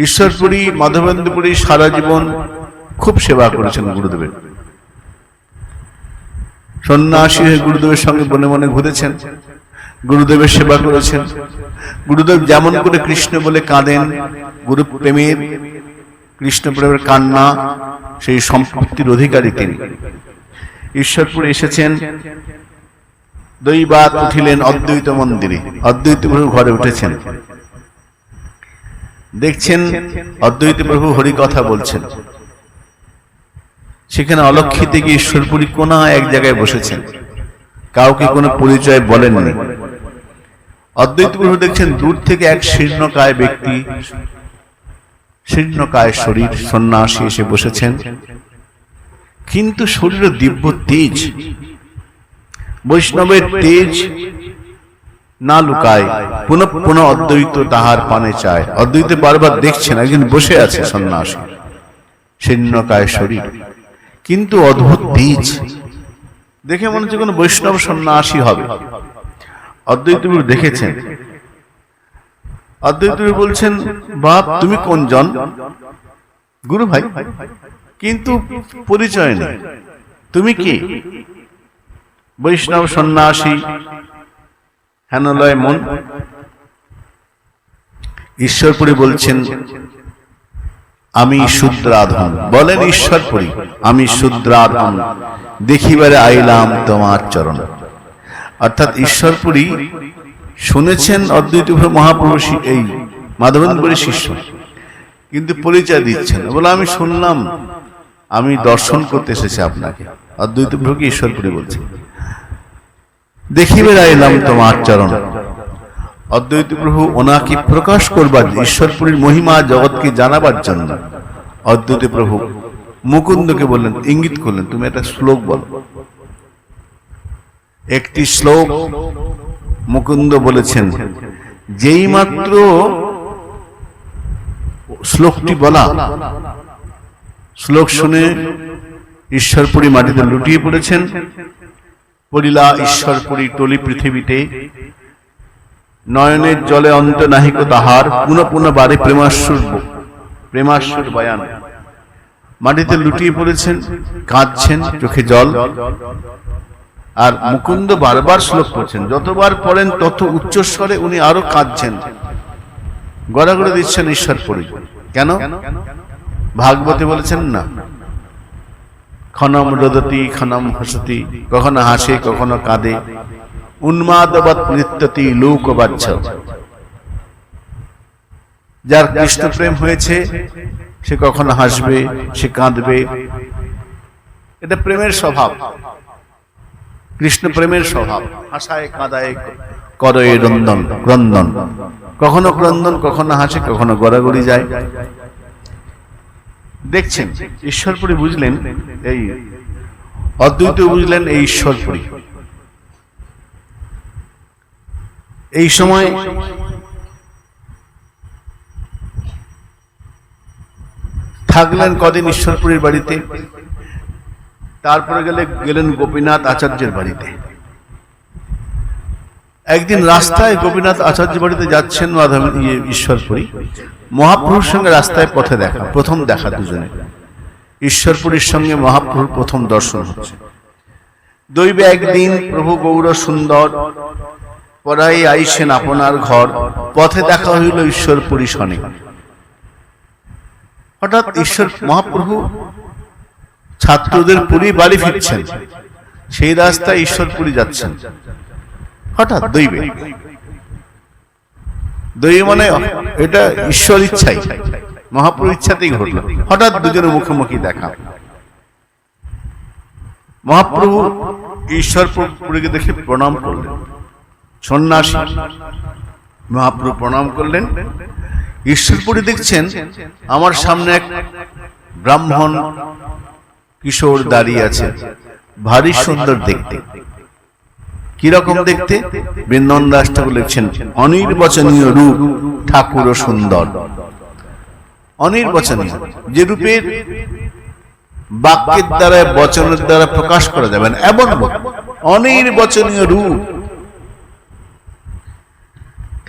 ঈশ্বরপুরী মাধবেন্দ্রপুরী সারা জীবন খুব সেবা করেছেন গুরুদেবের। সন্ন্যাসী হয়ে গুরুদেবের সঙ্গে মনে মনে ঘুরেছেন, গুরুদেবের সেবা করেছেন। গুরুদেব যেমন করে কৃষ্ণ বলে কাঁদেন, গুরু প্রেমের, কৃষ্ণ প্রেমের কান্না, সেই সম্পত্তির অধিকারী তিনি। ঈশ্বরপুরে এসেছেন, দৈবাত উঠিলেন অদ্বৈত মন্দিরে, অদ্বৈত প্রভু ঘরে উঠেছেন। দেখছেন অদ্বৈত প্রভু হরি কথা বলছেন। সেখানে অলক্ষিতে গিয়ে ঈশ্বরপুরী কোনা এক জায়গায় বসেছেন, কাউকে কোনো পরিচয় বলেননি। অদ্বৈত প্রভু দেখছেন দূর থেকে এক শীর্ণকায় ব্যক্তি, শীর্ণকায় শরীর, সন্ন্যাসী এসে বসেছেন, কিন্তু শরীরে দিব্য তেজ, বৈষ্ণবের তেজ না লুকায়। পুনঃ পুনঃ অদ্বৈত তাহার পানে চায়। অদ্বৈত বারবার দেখছেন একজন বসে আছে সন্ন্যাসী, শীর্ণকায় শরীর, কিন্তু অদ্ভুত তেজ, দেখে মনে হচ্ছে কোনো বৈষ্ণব সন্ন্যাসী হবে। অদ্বৈত প্রভু দেখেছেন। অদ্বৈত প্রভু বলছেন, বাপ তুমি কোন জন? গুরু ভাই, কিন্তু পরিচয় নেই, তুমি কি? বৈষ্ণব সন্ন্যাসী, হেনলয় মন। ঈশ্বরপুরী বলছেন, আমি শূদ্রাধম। বলেন ঈশ্বরপুরী, আমি শূদ্রাধম, দেখিবারে আইলাম তোমার চরণ। অর্থাৎ ঈশ্বরপুরী শুনেছেন অদ্বৈত মহাপ্রভু এই মাধবেন্দ্রপুরীর শিষ্য, কিন্তু পরিচয় দিচ্ছেন, বলে আমি শুনলাম, আমি দর্শন করতে এসেছি আপনাকে। অদ্বৈত প্রভুকে ঈশ্বরপুরী বলছেন। দেখিবে আইলাম তোমার চরণ। অদ্বৈত প্রভু ওনাকে প্রকাশ করবার, ঈশ্বরপুরীর মহিমা জগৎকে জানাবার জন্য অদ্বৈত প্রভু মুকুন্দকে বললেন, ইঙ্গিত করলেন, তুমি একটা শ্লোক বলো। একটি শ্লোক মুকুন্দ বলেছেন। যেই মাত্র শ্লোকটি বলা, শ্লোক শুনে ঈশ্বরপুরী মাটিতে লুটিয়ে পড়েছেন। পড়িলা ঈশ্বরপুরী টলি পৃথিবীতে, নয়নের জলে অন্ত নাহিক তাহার, পুনঃ পুনঃ বারে প্রেমাসুর বয়ান। মাটিতে লুটিয়ে পড়েছেন, কাঁদছেন, চোখে জল। আর মুকুন্দ বারবার শ্লোক পড়ছেন, যতবার পড়েন তত উচ্চস্বরে উনি আরো কাঁদছেন, গড়াগড়ে দিচ্ছেন ঈশ্বরপুরী। কেন? ভাগবতে বলেছেন না, ক্ষণম রোদতি ক্ষণম হাসতি, কখনো হাসে কখনো কাঁদে, উন্মাদবৎ নৃত্যতি লোকবাচ্ছ। যার কৃষ্ণ প্রেম হয়েছে সে কখনো হাসবে, সে কাঁদবে, এটা প্রেমের স্বভাব, কৃষ্ণ প্রেমের স্বভাব। হাসায় কাঁদায় করয়ে ক্রন্দন, কখনো ক্রন্দন, কখনো হাসে, কখনো গড়াগড়ি যায়। দেখছেন ঈশ্বরপুরী বুঝলেন, এই অদ্বৈত বুঝলেন এই ঈশ্বরপুরী। এই সময় থাকলেন কদিন ঈশ্বরপুরীর বাড়িতে, তারপরে গেলেন গোপীনাথ আচার্যের বাড়িতে। একদিন রাস্তায় গোপীনাথ আচার্য বাড়িতে যাচ্ছেন ঈশ্বরপুরী, মহাপ্রভুর সঙ্গে রাস্তায় পথে দেখা, প্রথম দেখা দুজনে। ঈশ্বরপুরীর সঙ্গে মহাপ্রভুর প্রথম দর্শন হচ্ছে। দৈবে একদিন প্রভু গৌর সুন্দর পরাই আইসেন আপনার ঘর, পথে দেখা হইল ঈশ্বরপুরী শনে। হঠাৎ ঈশ্বর মহাপ্রভু ছাত্রদের পুরী বাড়ি ফিরছেন, সেই রাস্তায় ঈশ্বরপুরী যাচ্ছেন। হঠাৎ দৈবে মানে এটা ঈশ্বর ইচ্ছাই, মহাপ্রভুর ইচ্ছাতেই ঘটল। হঠাৎ দুজনের মুখোমুখি দেখা। মহাপ্রভু ঈশ্বরপুরীকে দেখে প্রণাম করলেন, সন্ন্যাসী। মহাপ্রভু প্রণাম করলেন। ঈশ্বরপুরী দেখছেন আমার সামনে এক ব্রাহ্মণ কিশোর দাঁড়িয়ে আছে, ভারী সুন্দর দেখতে। কিরকম দেখতে? বৃন্দন দাস ঠাকুর লিখছেন, অনির্বচনীয় রূপ ঠাকুর সুন্দর। অনির্বচনীয়, যে রূপের বাক্যের দ্বারা বচনের দ্বারা প্রকাশ করা যাবে না, এমন অনির্বচনীয় রূপ।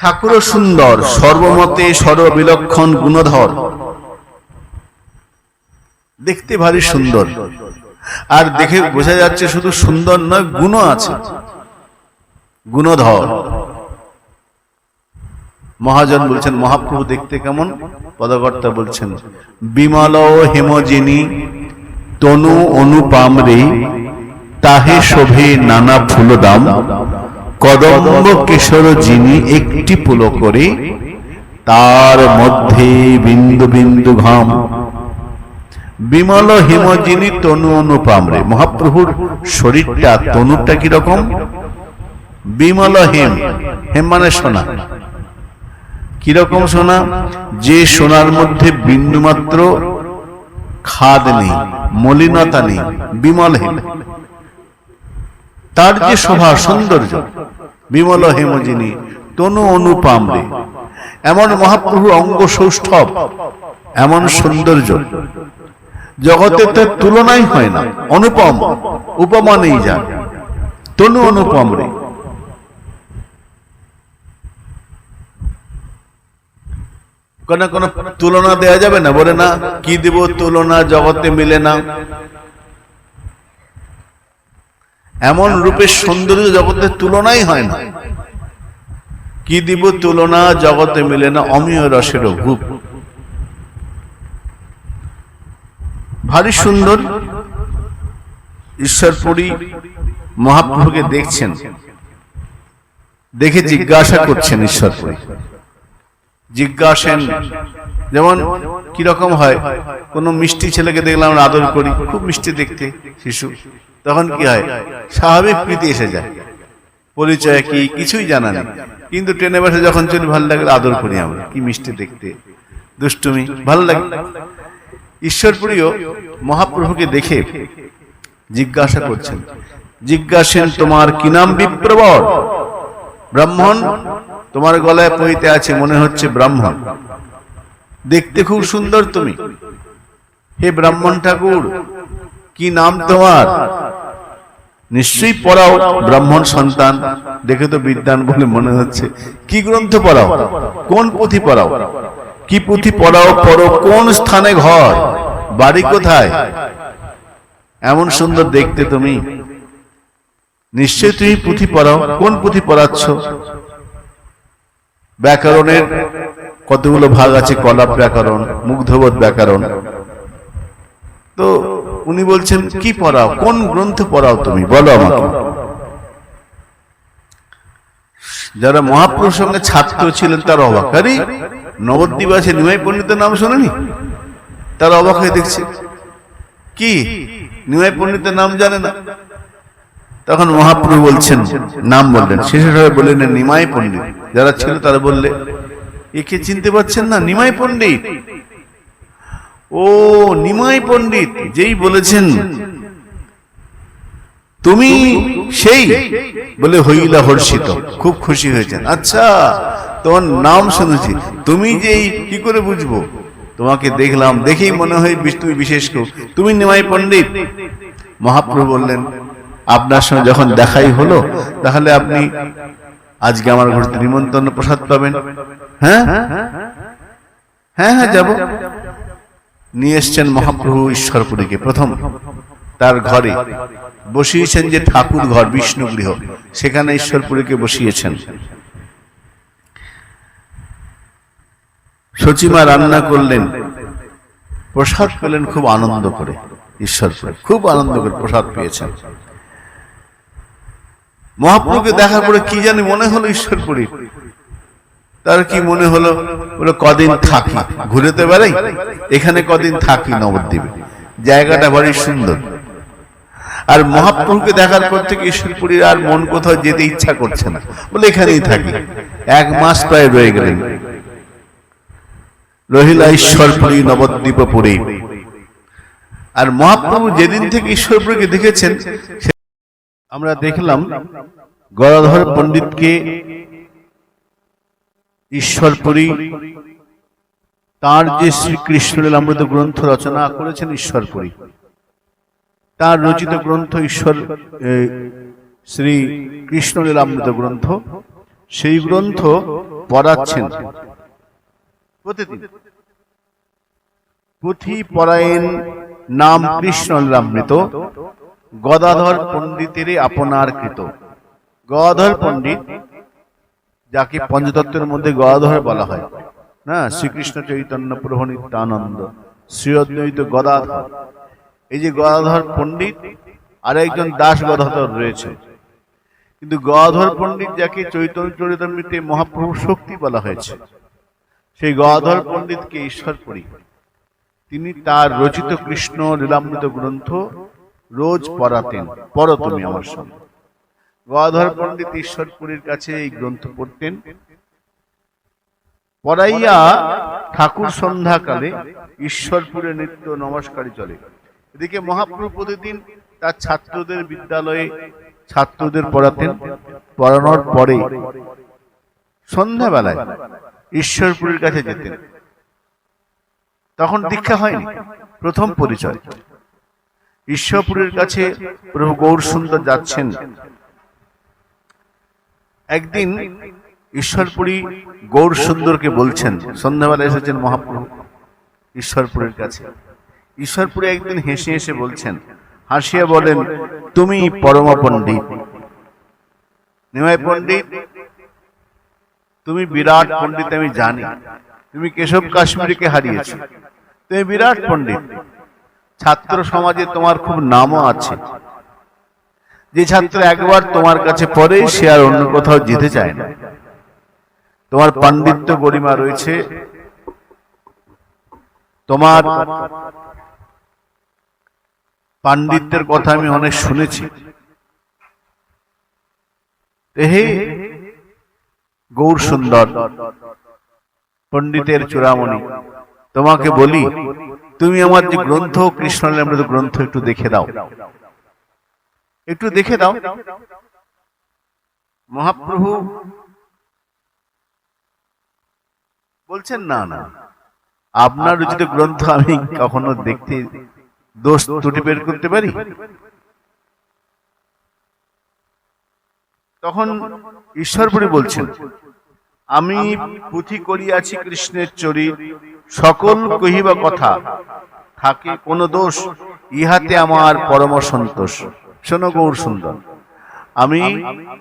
ঠাকুর সুন্দর, সর্বমতে সর্ববিলক্ষণ গুণধর, দেখতে ভারী সুন্দর। আর দেখে বোঝা যাচ্ছে শুধু সুন্দর নয়, গুণ আছে, গুণধর। মহাজন বলছেন মহাপ্রভু দেখতে কেমন? পদকর্তা বলছেন, বিমল হেমজিনী তনু অনুপামরে, তাহে শোভে নানা ফুলদাম, কদম্ব কেশর যিনি একটি পুল করে, তার মধ্যে বিন্দু বিন্দু ঘাম। বিমল হেমজিনী তনু অনুপামরে, মহাপ্রভুর শরীরটা, তনুটা কিরকম? বিমল হেম, হেম মানে সোনা। কিরকম সোনা? যে সোনার মধ্যে বিন্দুমাত্র খাদ নেই, মলিনতা নেই, বিমল হেম। তার যে শোভা সৌন্দর্য, বিমল হেমজিনী তনু অনুপামরে, এমন মহাপ্রভু অঙ্গ সৌষ্ঠব, এমন সৌন্দর্য জগতে তার তুলনাই হয় না। অনুপম, উপমা নেই যার, তনু অনুপমরে। কোন তুলনা দেয়া যাবে না, বলে না কি দেব তুলনা, জগতে মিলে না। এমন রূপের সৌন্দর্য জগতে তুলনাই হয় না। কি দিব তুলনা, জগতে মিলে না, অমিয় রসের ভূপ। ভারী সুন্দর। ঈশ্বরপুরী মহাপ্রভুকে দেখছেন, দেখে জিজ্ঞাসা করছেন ঈশ্বরপুরী। জিজ্ঞাসেন যেমন কিরকম হয়, কোন মিষ্টি ছেলেকে দেখলাম আদর করি, খুব মিষ্টি দেখতে শিশু, তখন কি হয়? স্বাভাবিক প্রীতি এসে যায়। পরিচয় কি কিছুই জানা নেই, কিন্তু ট্রেনে বসে যখন চলি ভালো লাগে, আদর করি আমরা, কি মিষ্টি দেখতে, দুষ্টুমি ভালো লাগে। ঈশ্বরপুরীও মহাপ্রভুকে দেখে জিজ্ঞাসা করছেন, জিজ্ঞাসেন তোমার কি নাম? বিপ্রবর। ব্রাহ্মণ, তোমার গলায় পইতে আছে, মনে হচ্ছে ব্রাহ্মণ, দেখতে খুব সুন্দর তুমি। হে ব্রাহ্মণ ঠাকুর, কি নাম তোমার? নিশ্চয়ই পড়াও, ব্রাহ্মণ সন্তান, দেখে তো বিদ্বান বলে মনে হচ্ছে। কি গ্রন্থ পড়াও? কোন পুঁথি পড়াও? কি পুঁথি পড়াও? পড়ো কোন স্থানে ঘর? বাড়ি কোথায়? এমন সুন্দর দেখতে তুমি, নিশ্চয়ই তুমি পুঁথি পড়াও। কোন পুঁথি পড়াচ্ছ? ব্যাকরণের কতগুলো ভাগ আছে, কলাপ ব্যাকরণ, মুগ্ধবোধ ব্যাকরণ। তো উনি বলছেন, কি পড়াও? কোন গ্রন্থ পড়াও তুমি, বলো আমাকে। যারা মহাপুরুষ সঙ্গে ছাত্র ছিলেন তারা অবাক, আরে নবদ্বীপ আছে, নিমাই পণ্ডিতের নাম শোনেনি? তারা অবাক হয়ে দেখছে, কি নিমাই পণ্ডিতের নাম জানে না? তখন মহাপ্রভু বলছেন, নাম বললেন, শেষে সবাই বললেন নিমাই পণ্ডিত। যারা ছিল তারা বললে, একে চিনতে পারছেন না? নিমাই পণ্ডিত। ও নিমাই পণ্ডিত, যেই বলেছেন তুমি সেই, বলে হইলা হর্ষিত, খুব খুশি হয়েছেন। আচ্ছা, তোমার নাম শুনেছি, তুমি যেই, কি করে বুঝবো? তোমাকে দেখলাম, দেখেই মনে হয় তুমি বিশেষ কেউ, তুমি নিমাই পণ্ডিত। মহাপ্রভু বললেন, আপনার সঙ্গে যখন দেখাই হলো, তাহলে আপনি আজকে আমার ঘরে নিমন্ত্রণ প্রসাদ পাবেন। হ্যাঁ হ্যাঁ হ্যাঁ, যাব। নিয়ে এসছেন মহাপ্রভু ঈশ্বরপুরীকে। প্রথম তার ঘরে বসিয়েছেন, যে ঠাকুর ঘর, বিষ্ণু গৃহ, সেখানে ঈশ্বরপুরীকে বসিয়েছেন। সচিমা রান্না করলেন, প্রসাদ পেলেন খুব আনন্দ করে। ঈশ্বরপুরী খুব আনন্দ করে প্রসাদ পেয়েছেন। মহাপ্রভুকে দেখার পরে কি জানি মনে হলো ঈশ্বরপুরী, তার কি মনে হলো, বলে কদিন থাকি, ঘুরেতে বেড়াই, এখানে কদিন থাকি নবদ্বীপে, জায়গাটা ভারী সুন্দর। আর মহাপ্রভুকে দেখার পর থেকে ঈশ্বরপুরীর আর মন কোথাও যেতে ইচ্ছা করছে না, বলে এখানেই থাকি। 1 মাস প্রায় রয়ে গেলেন, রহিলা ঈশ্বরপুরী নবদ্বীপপুরী। আর মহাপ্রভু যেদিন থেকে ঈশ্বরপুরীকে দেখেছেন, আমরা দেখলাম গদাধর পণ্ডিতকে ঈশ্বরপুরী তার যে শ্রীকৃষ্ণ লীলামৃত গ্রন্থ রচনা করেছেন ঈশ্বরপুরী, তার রচিত গ্রন্থ ঈশ্বর শ্রী কৃষ্ণ লীলামৃত গ্রন্থ, সেই গ্রন্থ পড়াচ্ছেন প্রতিদিন। পুঁথি পরায়ণ নাম কৃষ্ণ লীলামৃত, গদাধর পণ্ডিতের আপনার কৃত। গদাধর পণ্ডিত, যাকে পঞ্চতত্ত্বের মধ্যে গদাধর বলা হয় না, শ্রীকৃষ্ণ চৈতন্য প্রভু নিত্যানন্দ, শ্রী অদ্বৈত গদাধর। এই যে গদাধর পণ্ডিত, আর একজন দাস গদাধর রয়েছে, কিন্তু গদাধর পণ্ডিত যাকে চৈতন্য চরিতামৃতে মহাপ্রভুর শক্তি বলা হয়েছে, সেই গদাধর পণ্ডিতকে ঈশ্বরপুরী তিনি তার রচিত কৃষ্ণ লীলামৃত গ্রন্থ রোজ পড়াতেন। পড়ো তুমি আমার সঙ্গে। গদাধর পণ্ডিত ঈশ্বরপুরীর কাছে এই গ্রন্থ পড়তেন। পড়াইয়া ঠাকুর সন্ধ্যাকালে ঈশ্বরপুরে নিত্য নমস্কারী চলে। এদিকে মহাপ্রভু প্রতিদিন তার ছাত্রদের বিদ্যালয়ে ছাত্রদের পড়াতেন। পড়ানোর পরে সন্ধ্যাবেলায় ঈশ্বরপুরীর কাছে যেতেন। তখন দীক্ষা হয়নি, প্রথম পরিচয়। ঈশ্বরপুরীর কাছে প্রভু গৌর সুন্দর যাচ্ছেন। একদিন ঈশ্বরপুরী গৌর সুন্দরকে বলছেন, সন্ধ্যাবেলা এসেছেন মহাপ্রভু ঈশ্বরপুরীর কাছে। ঈশ্বরপুরী একদিন হেসে হেসে বলছেন, হাসিয়া বলেন, তুমি পরম পণ্ডিত, নিমাই পণ্ডিত, তুমি বিরাট পণ্ডিত, আমি জানি। তুমি কেশব কাশ্মীরকে হারিয়েছ, তুমি বিরাট পণ্ডিত। ছাত্র সমাজে তোমার খুব নামও আছে। যে ছাত্র একবার তোমার কাছে পড়ে, সে আর অন্য কোথাও যেতে চায় না। তোমার পাণ্ডিত্য গরিমা রয়েছে। তোমার পাণ্ডিত্যের কথা আমি অনেক শুনেছি। হে গৌর সুন্দর, পণ্ডিতের চূড়ামণি, তোমাকে বলি, তুমি আমার যে গ্রন্থ কৃষ্ণ লীলামৃত গ্রন্থ একটু দেখে দাও, একটু দেখে দাও। মহাপ্রভু বলছেন, না না, আপনার রচিত গ্রন্থ আমি কখনো দেখতে দোষ ত্রুটি বের করতে পারি? তখন ঈশ্বরপুরী বলছেন, আমি পুঁথি করিয়াছি কৃষ্ণের চরিত, সকল কহিবা কথা, থাকে কোন দোষ, ইহাতে আমার পরম সন্তোষ। শোনো গৌর সুন্দর, আমি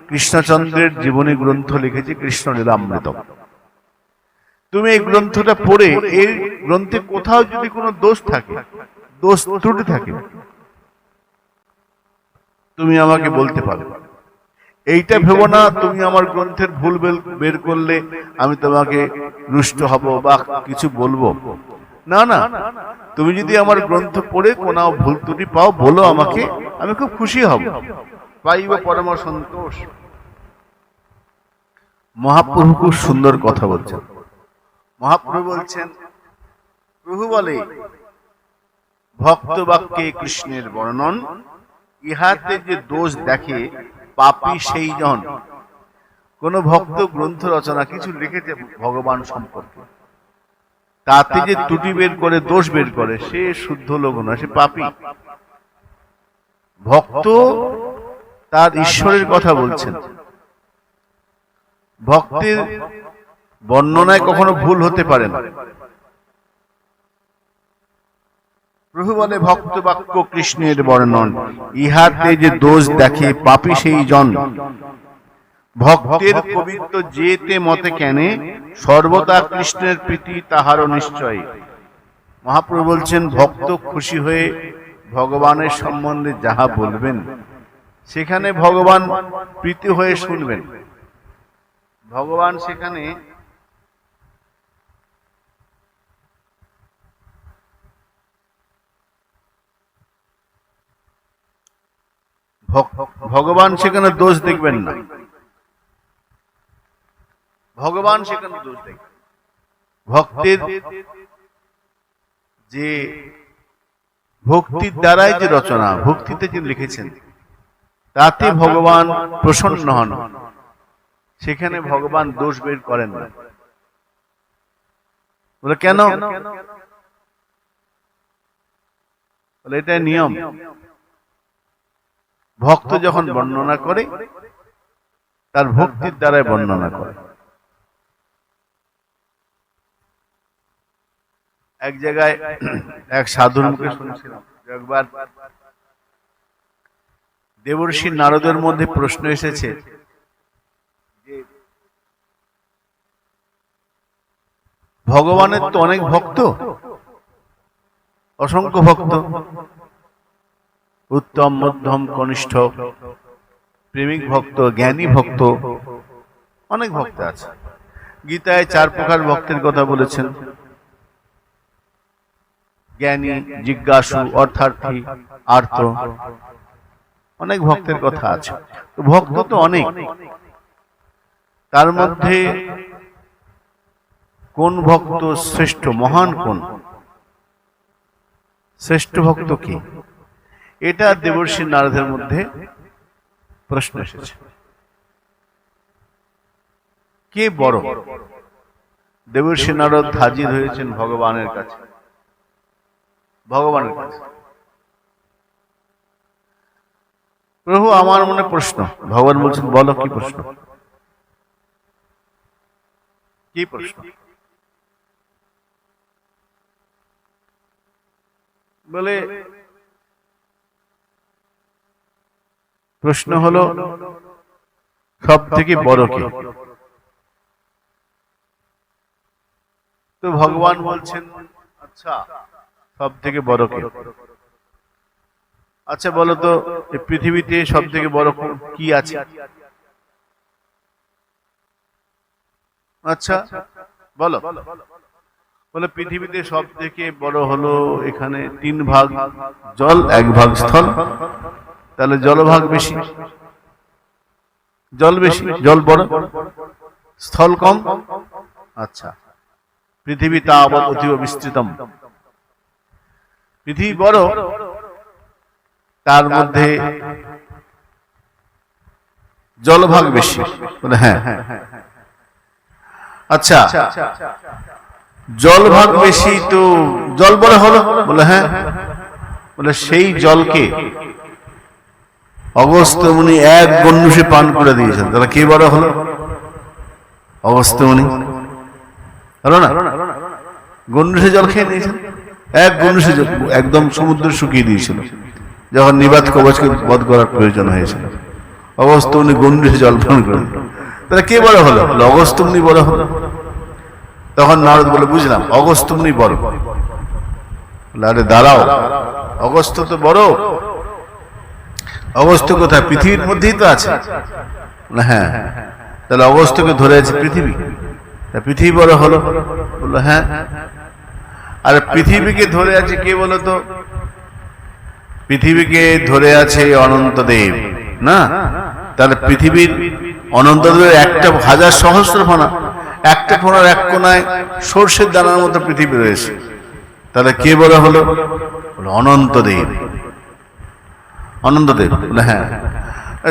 কৃষ্ণচন্দ্রের জীবনী গ্রন্থ লিখেছি কৃষ্ণ লীলামৃত। তুমি এই গ্রন্থটা পড়ে এই গ্রন্থে কোথাও যদি কোনো দোষ থাকে, দোষ ত্রুটি থাকে, তুমি আমাকে বলতে পারো। এইটা ভেবো না তুমি আমার গ্রন্থের ভুল বের করলে আমি তোমাকে রুষ্ট হব বা কিছু বলবো, না না, তুমি যদি আমার গ্রন্থ পড়ে কোনো ভুল ত্রুটি পাও, বলো আমাকে, আমি খুব খুশি হব, পাইব পরম সন্তোষ। মহাপ্রভু খুব সুন্দর কথা বলছেন। মহাপ্রভু বলছেন, প্রভু বলে, ভক্ত বাক্যে কৃষ্ণের বর্ণন, ইহাতে যে দোষ দেখে পাপী সেই জন। কোন ভক্ত গ্রন্থ রচনা কিছু লিখেছে ভগবান সম্পর্কে, তাতে যে ত্রুটি বের করে, দোষ বের করে, সে শুদ্ধ লোক না, সে পাপী। ভক্ত তার ঈশ্বরের কথা বলছেন, ভক্তের বর্ণনায় কখনো ভুল হতে পারে না। প্রভু বলে, ভক্ত বাক্য কৃষ্ণের বর্ণন, ইহাতে যে দোষ দেখে পাপী সেই জন। ভক্তের কবিত্ব যেতে মতে কেনে, সর্বদা কৃষ্ণের প্রীতি তাহারও নিশ্চয়। মহাপ্রভু বলছেন, ভক্ত খুশি হয়ে ভগবানের সম্বন্ধে যাহা বলবেন, সেখানে ভগবান প্রীতি হয়ে শুনবেন। ভগবান সেখানে ভগবান সেখানে দোষ দেখবেন না, ভগবান সেখানে দোষ দেখবেন। ভক্তের যে ভক্তির দ্বারাই যে রচনা, ভক্তিতে যে লিখেছেন, তাতে ভগবান প্রসন্ন হন, সেখানে ভগবান দোষ বের করেন না। বলে কেন? বলে এটা নিয়ম। ভক্ত যখন বর্ণনা করে, তার ভক্তির দ্বারাই বর্ণনা করে। এক জায়গায় এক সাধুর মুখে শুনছিলাম, একবার দেবর্ষি নারদের মধ্যে প্রশ্ন এসেছে যে ভগবানের তো অনেক ভক্ত, অসংখ্য ভক্ত, উত্তম, মধ্যম, কনিষ্ঠ, প্রেমিক ভক্ত, জ্ঞানী ভক্ত, অনেক ভক্ত আছে। গীতায় 4 প্রকার ভক্তের কথা বলেছেন, জ্ঞানী, জিজ্ঞাসু, অর্থার্থী, আর্ত, অনেক ভক্তের কথা আছে। ভক্ত তো অনেক, তার মধ্যে কোন ভক্ত শ্রেষ্ঠ, মহান কোন, শ্রেষ্ঠ ভক্ত কি, এটা দেবর্ষি নারদের মধ্যে প্রশ্ন এসেছে। কে বড়? দেবর্ষি নারদ হাজির হয়েছেন ভগবানের কাছে, ভগবানের কাছে। প্রভু, আমার মনে প্রশ্ন। ভগবান বলছেন, বলো কি প্রশ্ন? কি প্রশ্ন? বলে, প্রশ্ন হলো সব থেকে বড় কে? তো ভগবান বলছেন, আচ্ছা সব থেকে বড় কে? আচ্ছা বলো তো, এই পৃথিবীতে সব থেকে বড় কি আছে? আচ্ছা বলো। বলে, পৃথিবীতে সব থেকে বড় হলো, এখানে 3 ভাগ জল, 1 ভাগ স্থল, তাহলে জলভাগ বেশি। জল বেশি, জল বড়, স্থল কম। আচ্ছা, পৃথিবী তাবৎ অতীব বিস্তৃতম, পৃথিবী বড়, তার মধ্যে জলভাগ বেশি। বলে হ্যাঁ। আচ্ছা, জলভাগ বেশি তো জল বড় হলো? বলে হ্যাঁ। বলে সেই জলকে অগস্ত্য মুনি এক গণ্ডূষে পান করে দিয়েছেন, তাহলে কে বড় হলো? অগস্ত্য মুনি হলো না? গণ্ডূষে জল খেয়ে নিয়েছেন, এক গণ্ডূষে জল, একদম সমুদ্র শুকিয়ে দিয়েছিল যখন নিবাত কবচকে বধ করার প্রয়োজন হয়েছিল। অগস্ত্য মুনি গণ্ডূষে জল পান করেন, তাহলে কে বড় হলো? অগস্ত্য মুনি বড় হলো। তখন নারদ বলে বুঝলাম অগস্ত্য মুনি বড়। আরে দাঁড়াও, অগস্ত্য তো বড়। অগস্ত্য কোথায়? পৃথিবীর মধ্যেই তো আছে। হ্যাঁ, তাহলে অগস্ত্যকে ধরে আছে পৃথিবী, পৃথিবী বড় হলো। বললো হ্যাঁ। আর পৃথিবীকে ধরে আছে কে বলো তো? পৃথিবীকে ধরে আছে অনন্তদেব না? তাহলে পৃথিবীর অনন্তদেবের একটা হাজার সহস্র ফোনা, একটা ফোনার এক কোনায় সর্ষের দানার মতো পৃথিবী রয়েছে, তাহলে কে বড় হলো? অনন্তদেব। অনন্তদেব হ্যাঁ,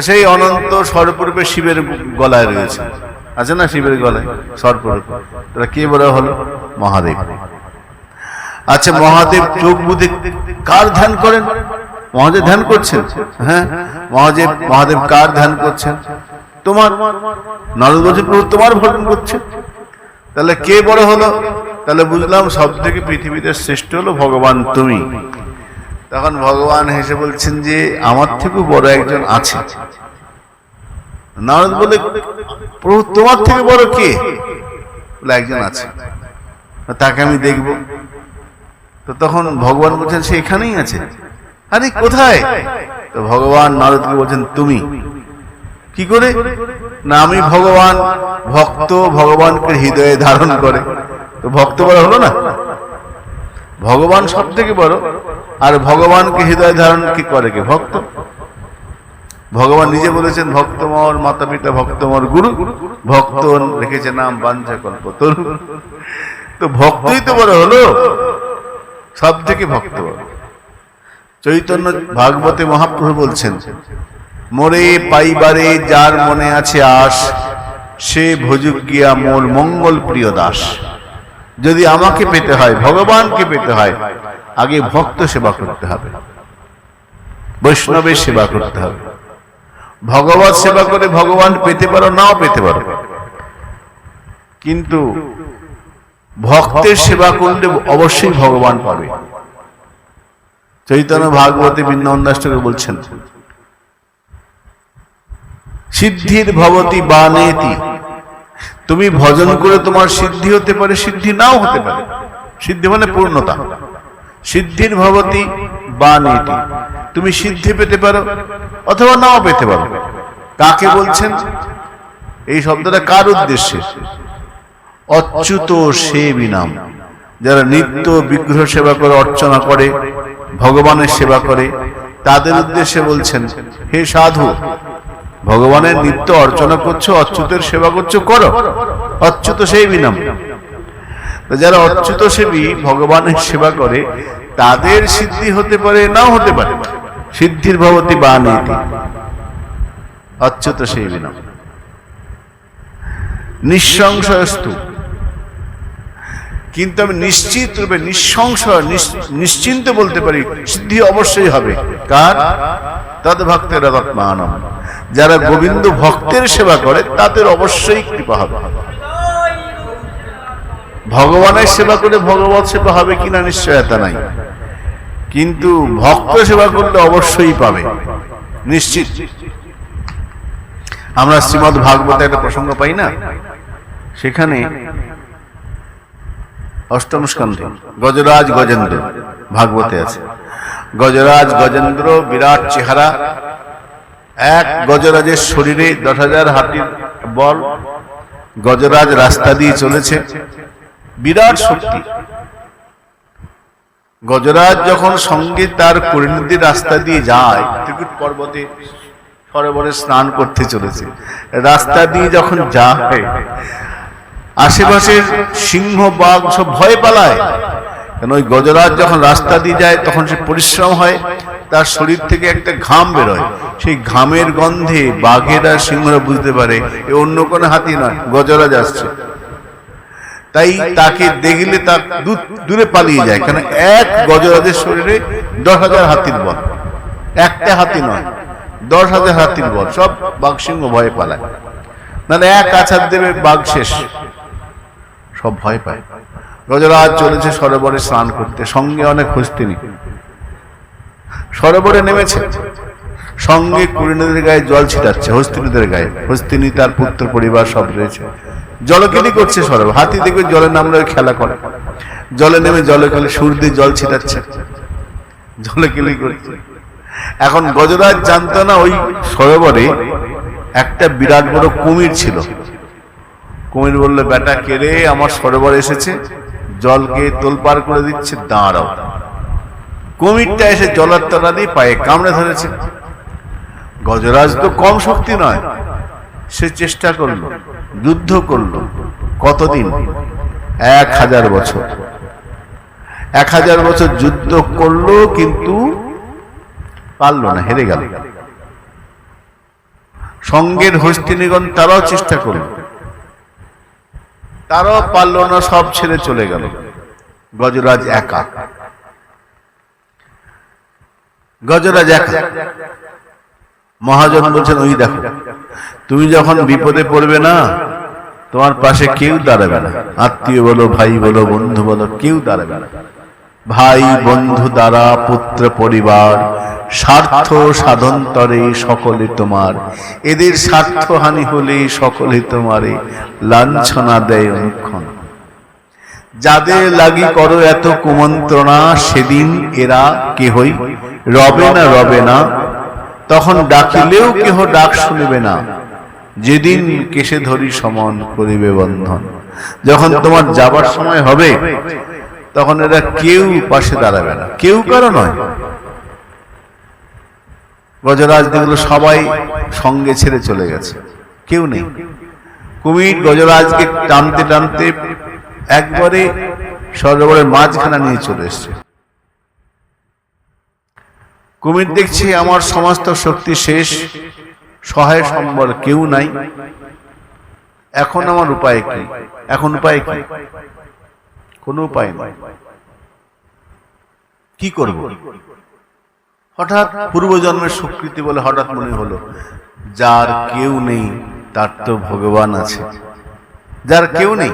সেই অনন্ত সর্বরূপে শিবের গলায় রয়েছে, আছে না? শিবের গলায় সর্বরূপে, তাহলে কে বড় হলো? মহাদেব। আচ্ছা, মহাদেব চোখ বুঝে কার ধ্যান করেন? মহাদেব ধ্যান করছেন। হ্যাঁ, মহাদেব কার ধ্যান করছেন? তোমার। নারদ বলছে প্রভু তোমার ভজন করছে, তাহলে কে বড় হলো? তাহলে বুঝলাম সব থেকে পৃথিবীতে শ্রেষ্ঠ হলো ভগবান তুমি। তখন ভগবান হেসে বলছেন যে আমার থেকেও বড় একজন আছে। নারদ বলে প্রভু তোমার থেকে বড় কে? বলে একজন আছে, তাকে আমি দেখব। তো তখন ভগবান বলছেন সে এখানেই আছে। আরে কোথায়? তো ভগবান নারদকে বলছেন তুমি। কি করে? না আমি ভগবান, ভক্ত ভগবানকে হৃদয়ে ধারণ করে, তো ভক্ত বড় হলো না? ভগবান সব থেকে বড়, আর ভগবানকে হৃদয় ধারণ কি করে? কে? ভক্ত। ভগবান নিজে বলেছেন ভক্ত মোর মাতা পিতা, ভক্ত মোর গুরু, ভক্ত রেখেছে নাম বাঞ্ছা কল্পতরু। তো ভক্তই তো বড় হলো, সব থেকে ভক্ত বড়। চৈতন্য ভাগবতে মহাপ্রভু বলছেন মোরে পাইবারে যার মনে আছে আস, সে ভজুক গিয়া মোর মঙ্গল প্রিয় দাস। যদি আমাকে পেতে হয়, ভগবানকে পেতে হয়, আগে ভক্ত সেবা করতে হবে, বৈষ্ণবের সেবা করতে হবে। ভগবত সেবা করে ভগবান পেতে পারো, নাও পেতে পারো, কিন্তু ভক্তের সেবা করলে অবশ্যই ভগবান পাবে। চৈতন্য ভাগবতে বৃন্দাবন দাস ঠাকুর বলছেন সিদ্ধির ভবতি বানেতি, তুমি ভজন করে তোমার সিদ্ধি হতে পারে, সিদ্ধি নাও হতে পারে। সিদ্ধি মানে পূর্ণতা। সিদ্ধির ভবতি বানেতি, তুমি সিদ্ধি পেতে পারো অথবা নাও পেতে পারো। কাকে বলছেন? এই শব্দটা কার উদ্দেশ্যে? অচ্যুত সেবী নাম, যারা নিত্য বিগ্রহ সেবা করে, অর্চনা করে, ভগবানের সেবা করে, তাদের উদ্দেশ্যে বলছেন হে সাধু, ভগবানের নিত্য অর্চনা করছো, অচ্যুতের সেবা করছো, করো। অচ্যুত সেবী নাম, যারা অচ্যুত সেবী ভগবানের সেবা করে তাদের সিদ্ধি হতে পারে, নাও হতে পারে। সিদ্ধির ভবতি বানেতি, অচ্যুত সেবী নাম। নিঃসংশয়স্তু, কিন্তু আমি নিশ্চিত রূপে নিঃসংশয় নিশ্চিন্ত বলতে পারি সিদ্ধি অবশ্যই হবে। কার? তদ ভক্তের রত্মানম, যারা গোবিন্দ ভক্তের সেবা করে তাদের অবশ্যই কৃপা হবে। ভগবানের সেবা করে ভগবত সেবা হবে কিনা নিশ্চয়তা নাই, কিন্তু ভক্ত সেবা করলে অবশ্যই পাবে, নিশ্চিত। আমরা শ্রীমদ্ ভাগবতে একটা প্রসঙ্গ পাই না? সেখানে অষ্টম স্কন্ধে গজরাজ গজেন্দ্র, ভাগবতে আছে, গজরাজ গজেন্দ্র বিরাট চেহারা, এক গজরাজের শরীরে 10,000 হাতির বল। গজরাজ রাস্তা দিয়ে চলেছে, বিরাট শক্তি। গজরাজ যখন সঙ্গে তার পরিণতির রাস্তা দিয়ে যায়, ত্রিকুট পর্বতে সরোবরে স্নান করতে চলেছে। রাস্তা দিয়ে যখন যায়, আশেপাশের সিংহ বাঘ সব ভয় পালায়, কেন ওই গজরাজ যখন রাস্তা দিয়ে যায় তখন সে পরিশ্রম হয়, তার শরীর থেকে একটা ঘাম বেরোয়, সেই ঘামের গন্ধে বাঘেরা সিংহরা বুঝতে পারে এ অন্য কোনো হাতি নয়, গজরাজ আসছে। তাই তাকে দেখলে তার দূরে পালিয়ে যায়, কেন এক গজরাজের শরীরে 10,000 হাতির বল, একটা হাতি নয়, 10,000 হাতির বল, সব বাঘ সিংহ ভয় পালায়। নাহলে এক আছাড় দেবে বাঘ শেষ, সব ভয় পায়। গজরাজ চলেছে সরোবরে স্নান করতে, সঙ্গে অনেক হস্তিনী। সরোবরে নেমেছে, সঙ্গে কুড়িনীদের গায়ে জল ছিটাচ্ছে, হস্তিনীদের গায়ে। হস্তিনী তার পুত্র পরিবার সব রয়েছে, জলকেলি করছে সরোবর। হাতি দেখবে জলে নামলে খেলা করে, জলে নেমে জলে খেলে সুর দিয়ে জল ছিটাচ্ছে, জলকেলি করছে। এখন গজরাজ জানতো না ওই সরোবরে একটা বিরাট বড় কুমির ছিল। কুমির বললো, বেটা কে রে, আমার সরোবরে এসেছে, জলকে তোলপাড় করে দিচ্ছে, দাঁড়াও। কুমিরটা এসে জলের তলা দিয়ে পায়ে কামড়ে ধরেছে। গজরাজ তো কম শক্তি নয়, সে চেষ্টা করলো, যুদ্ধ করলো। কতদিন? 1000 বছর। 1000 বছর যুদ্ধ করলো, কিন্তু পারলো না, হেরে গেল। সঙ্গের হস্তিনীগণ তারাও চেষ্টা করলো, তারাও পারলো না, সব ছেড়ে চলে গেল। গজরাজ একা, গজরাজ একা। মহাজন বলছেন, ওই দেখো, তুমি যখন বিপদে পড়বে না, তোমার পাশে কেউ দাঁড়াবে না। আত্মীয় বলো, ভাই বলো, বন্ধু বলো, কেউ দাঁড়াবে না। ভাই বন্ধু দ্বারা পুত্র পরিবার স্বার্থ সাধনতরে সকলে তোমার, এদের স্বার্থ হানি হলে সকলে তোমারে লাঞ্ছনা দেয় অনুক্ষণ। যাদের লাগি করো এত কুমন্ত্রণা, সেদিন এরা কেহই রবে না, রবে না। তখন ডাকিলেও কেহ ডাক শুনিবে না, যেদিন কেশে ধরি সমন করিবে বন্ধন। যখন তোমার যাবার সময় হবে, তখন এরা কেউ পাশে দাঁড়াবে না, কেউ কারো নয়। গজরাজ দেখলো সবাই সঙ্গে ছেড়ে চলে গেছে, কেউ নেই। কুমির গজরাজকে টানতে টানতে একবারে সরোবরের মাঝখানে নিয়ে চলে এসছে। কুমির দেখছে আমার সমস্ত শক্তি শেষ, সহায় সম্বল কেউ নাই, এখন আমার উপায় কি? এখন উপায় কি? কোনো উপায় নেই, কি করব? হঠাৎ পূর্বজন্মের স্বীকৃতি বলে হঠাৎ মনে হলো, যার কেউ নেই তার তো ভগবান আছে। যার কেউ নেই,